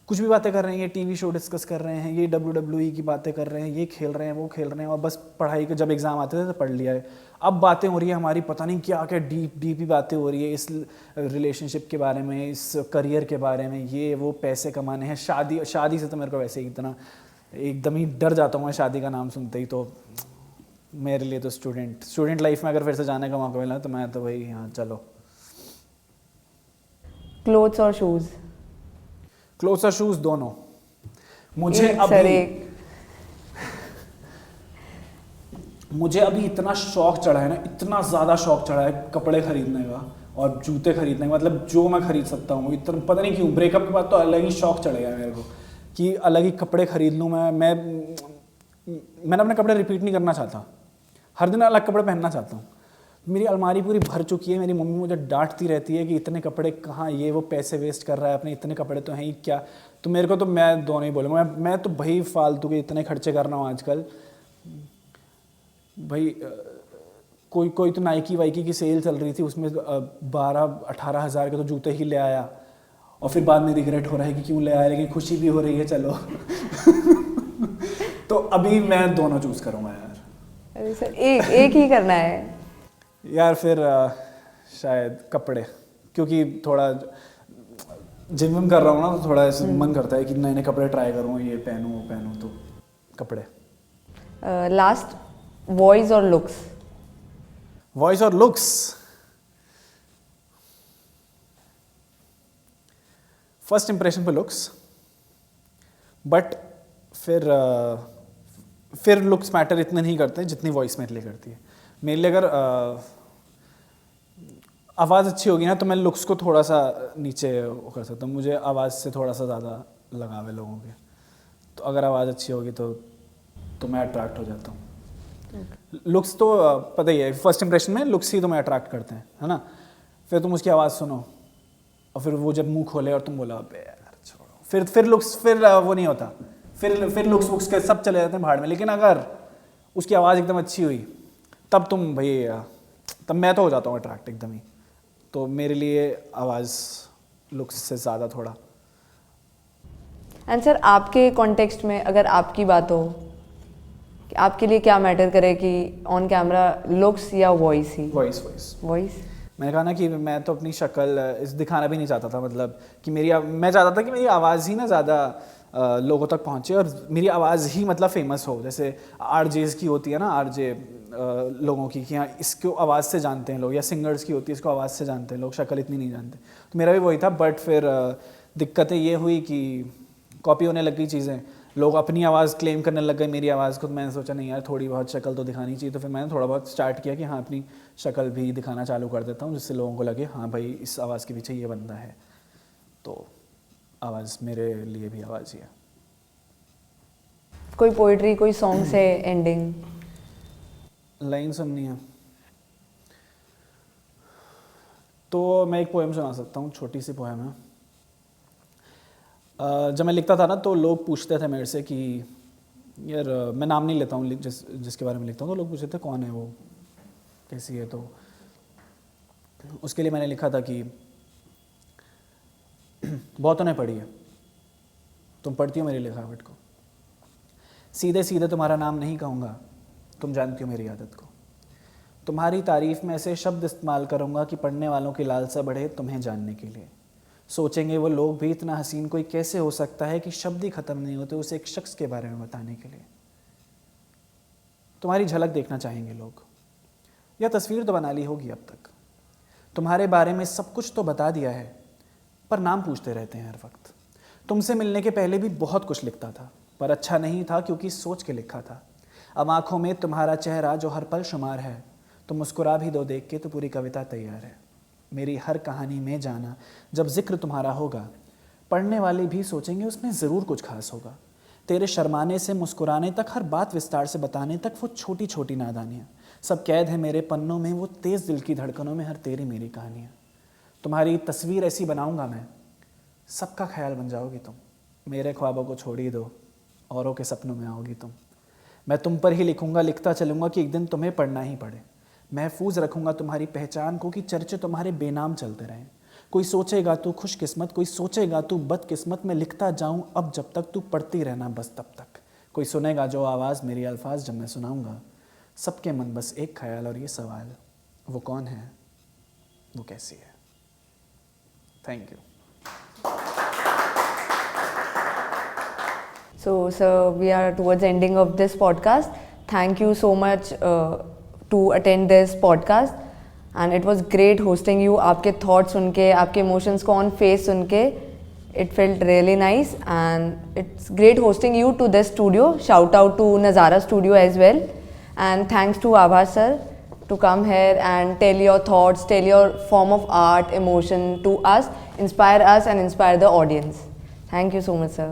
कुछ भी बातें कर रहे हैं, ये टीवी शो डिस्कस कर रहे हैं, ये WWE की बातें कर रहे हैं, ये खेल रहे हैं, वो खेल रहे हैं, और बस पढ़ाई के जब एग्ज़ाम आते थे तो पढ़ लिया है। अब बातें हो रही है हमारी, पता नहीं क्या क्या डीप ही बातें हो रही है इस रिलेशनशिप के बारे में, इस करियर के बारे में, ये वो पैसे कमाने हैं, शादी से तो मेरे को वैसे ही इतना एकदम ही डर जाता हूँ मैं शादी का नाम सुनते ही। तो मेरे लिए तो स्टूडेंट लाइफ में अगर फिर से जाने का मौका मिला तो मैं तो वही, हाँ चलो। क्लोथ्स और शूज? क्लोथ्स और शूज दोनों। मुझे अभी इतना शौक चढ़ा है ना, इतना ज़्यादा शौक चढ़ा है कपड़े खरीदने का और जूते खरीदने का, मतलब जो मैं खरीद सकता हूँ इतना, पता नहीं क्यों ब्रेकअप के बाद तो अलग ही शौक चढ़ गया मेरे को कि अलग ही कपड़े खरीद लूँ। मैंने अपने कपड़े रिपीट नहीं करना चाहता, हर दिन अलग कपड़े पहनना चाहता हूँ। मेरी अलमारी पूरी भर चुकी है, मेरी मम्मी मुझे डांटती रहती है कि इतने कपड़े कहाँ, ये वो पैसे वेस्ट कर रहा है अपने, इतने कपड़े तो हैं ही क्या। तो मेरे को तो, मैं दोनों ही बोलूँगा, मैं तो भाई फालतू के इतने खर्चे कर रहा हूँ आजकल भाई। कोई तो नाइकी वाइकी की सेल चल रही थी, उसमें 12-18 हज़ार के तो जूते ही ले आया, और फिर बाद में रिग्रेट हो रहा है कि क्यों ले आया, लेकिन खुशी भी हो रही है चलो। तो अभी मैं दोनों चूज़ करूँगा यार। अरे सर, एक ही करना है यार। फिर शायद कपड़े, क्योंकि थोड़ा जिम विम कर रहा हूँ ना, तो थोड़ा ऐसे मन करता है कि नए नए कपड़े ट्राई करूँ, ये पहनूँ वो पहनूँ, तो कपड़े। लास्ट, वॉइस और लुक्स? वॉइस और लुक्स? फर्स्ट इंप्रेशन पे लुक्स, बट फिर लुक्स मैटर इतने नहीं करते जितनी वॉइस मेरे लिए करती है। मेरे लिए अगर आवाज़ अच्छी होगी ना तो मैं लुक्स को थोड़ा सा नीचे कर सकता हूँ, मुझे आवाज़ से थोड़ा सा ज़्यादा लगाव है लोगों के। तो अगर आवाज़ अच्छी होगी तो मैं अट्रैक्ट हो जाता हूँ। लुक्स तो पता ही है, फर्स्ट इंप्रेशन में लुक्स ही तुम्हें अट्रैक्ट करते हैं, है ना। फिर तुम उसकी आवाज़ सुनो और फिर वो जब मुंह खोले और तुम बोला अबे यार छोड़ो, फिर लुक्स, फिर वो नहीं होता, फिर लुक्स के सब चले जाते हैं भाड़ में। लेकिन अगर उसकी आवाज़ एकदम अच्छी हुई तब तुम भाई, तब मैं तो हो जाता हूँ अट्रैक्ट एकदम ही। तो मेरे लिए आवाज़ लुक्स से ज़्यादा थोड़ा। एंड सर, आपके कॉन्टेक्स्ट में अगर आपकी बात हो कि आपके लिए क्या मैटर करे कि ऑन कैमरा लुक्स या वॉइस ही? वॉइस। मैंने कहा ना कि मैं तो अपनी शक्ल दिखाना भी नहीं चाहता था, मतलब कि मैं चाहता था कि मेरी आवाज़ ही ना ज़्यादा लोगों तक पहुँचे और मेरी आवाज़ ही मतलब फेमस हो। जैसे आरजेज़ की होती है ना, आरजे लोगों की कि हाँ इसको आवाज़ से जानते हैं लोग, या सिंगर्स की होती है इसको आवाज़ से जानते हैं लोग, शक्ल इतनी नहीं जानते। तो मेरा भी वही था, बट फिर दिक्कतें ये हुई कि कॉपी होने लग गई चीज़ें, लोग अपनी आवाज़ क्लेम करने लग गए मेरी आवाज़ को। तो मैंने सोचा नहीं यार, थोड़ी बहुत शक्ल तो दिखानी चाहिए। तो फिर मैंने थोड़ा बहुत स्टार्ट किया कि हाँ अपनी शक्ल भी दिखाना चालू कर देता हूँ, जिससे लोगों को लगे हाँ भाई इस आवाज़ के पीछे ये बंदा है। तो आवाज़ मेरे लिए भी आवाज़ ही है। कोई पोइट्री, कोई सॉन्ग से एंडिंग लाइन सुननी है तो मैं एक पोएम सुना सकता हूँ, छोटी सी पोएम है। जब मैं लिखता था ना तो लोग पूछते थे मेरे से कि यार, मैं नाम नहीं लेता हूँ जिसके बारे में लिखता हूँ, तो लोग पूछते थे कौन है वो, कैसी है। तो उसके लिए मैंने लिखा था कि बहुतों ने पढ़ी है, तुम पढ़ती हो मेरी लिखावट को, सीधे सीधे तुम्हारा नाम नहीं कहूँगा, तुम जानती हो मेरी आदत को। तुम्हारी तारीफ में ऐसे शब्द इस्तेमाल करूँगा कि पढ़ने वालों की लालसा बढ़े तुम्हें जानने के लिए। सोचेंगे वो लोग भी इतना हसीन कोई कैसे हो सकता है कि शब्द ही ख़त्म नहीं होते उसे एक शख्स के बारे में बताने के लिए। तुम्हारी झलक देखना चाहेंगे लोग, या तस्वीर तो बना ली होगी अब तक। तुम्हारे बारे में सब कुछ तो बता दिया है, पर नाम पूछते रहते हैं हर वक्त। तुमसे मिलने के पहले भी बहुत कुछ लिखता था, पर अच्छा नहीं था क्योंकि सोच के लिखा था। अब आंखों में तुम्हारा चेहरा जो हर पल शुमार है, तुम मुस्कुरा भी दो देख के तो पूरी कविता तैयार है। मेरी हर कहानी में जाना जब जिक्र तुम्हारा होगा, पढ़ने वाले भी सोचेंगे उसमें ज़रूर कुछ खास होगा। तेरे शर्माने से मुस्कुराने तक, हर बात विस्तार से बताने तक, वो छोटी छोटी नादानियाँ सब कैद है मेरे पन्नों में, वो तेज़ दिल की धड़कनों में हर तेरी मेरी कहानियाँ। तुम्हारी तस्वीर ऐसी बनाऊंगा मैं, सबका ख्याल बन जाओगी तुम। मेरे ख्वाबों को छोड़ ही दो, औरों के सपनों में आओगी तुम। मैं तुम पर ही लिखूंगा, लिखता चलूँगा कि एक दिन तुम्हें पढ़ना ही पड़े। महफूज रखूंगा तुम्हारी पहचान को कि चर्चे तुम्हारे बेनाम चलते रहें। कोई सोचेगा तू खुशकिस्मत, कोई सोचेगा तू बदकिस्मत। मैं लिखता जाऊं अब जब तक, तू पढ़ती रहना बस तब तक। कोई सुनेगा जो आवाज़ मेरी अल्फाज जब मैं सुनाऊंगा, सबके मन बस एक ख्याल और ये सवाल, वो कौन है, वो कैसी है। Thank you. So, sir, we are towards ending of this podcast. Thank you so much to attend this podcast, and it was great hosting you. आपके thoughts सुन के, आपके emotions को on face सुन के, it felt really nice, and it's great hosting you to this studio. Shout out to Nazara Studio as well, and thanks to Abhas sir to come here and tell your thoughts, tell your form of art, emotion to us, inspire us and inspire the audience. Thank you so much, sir.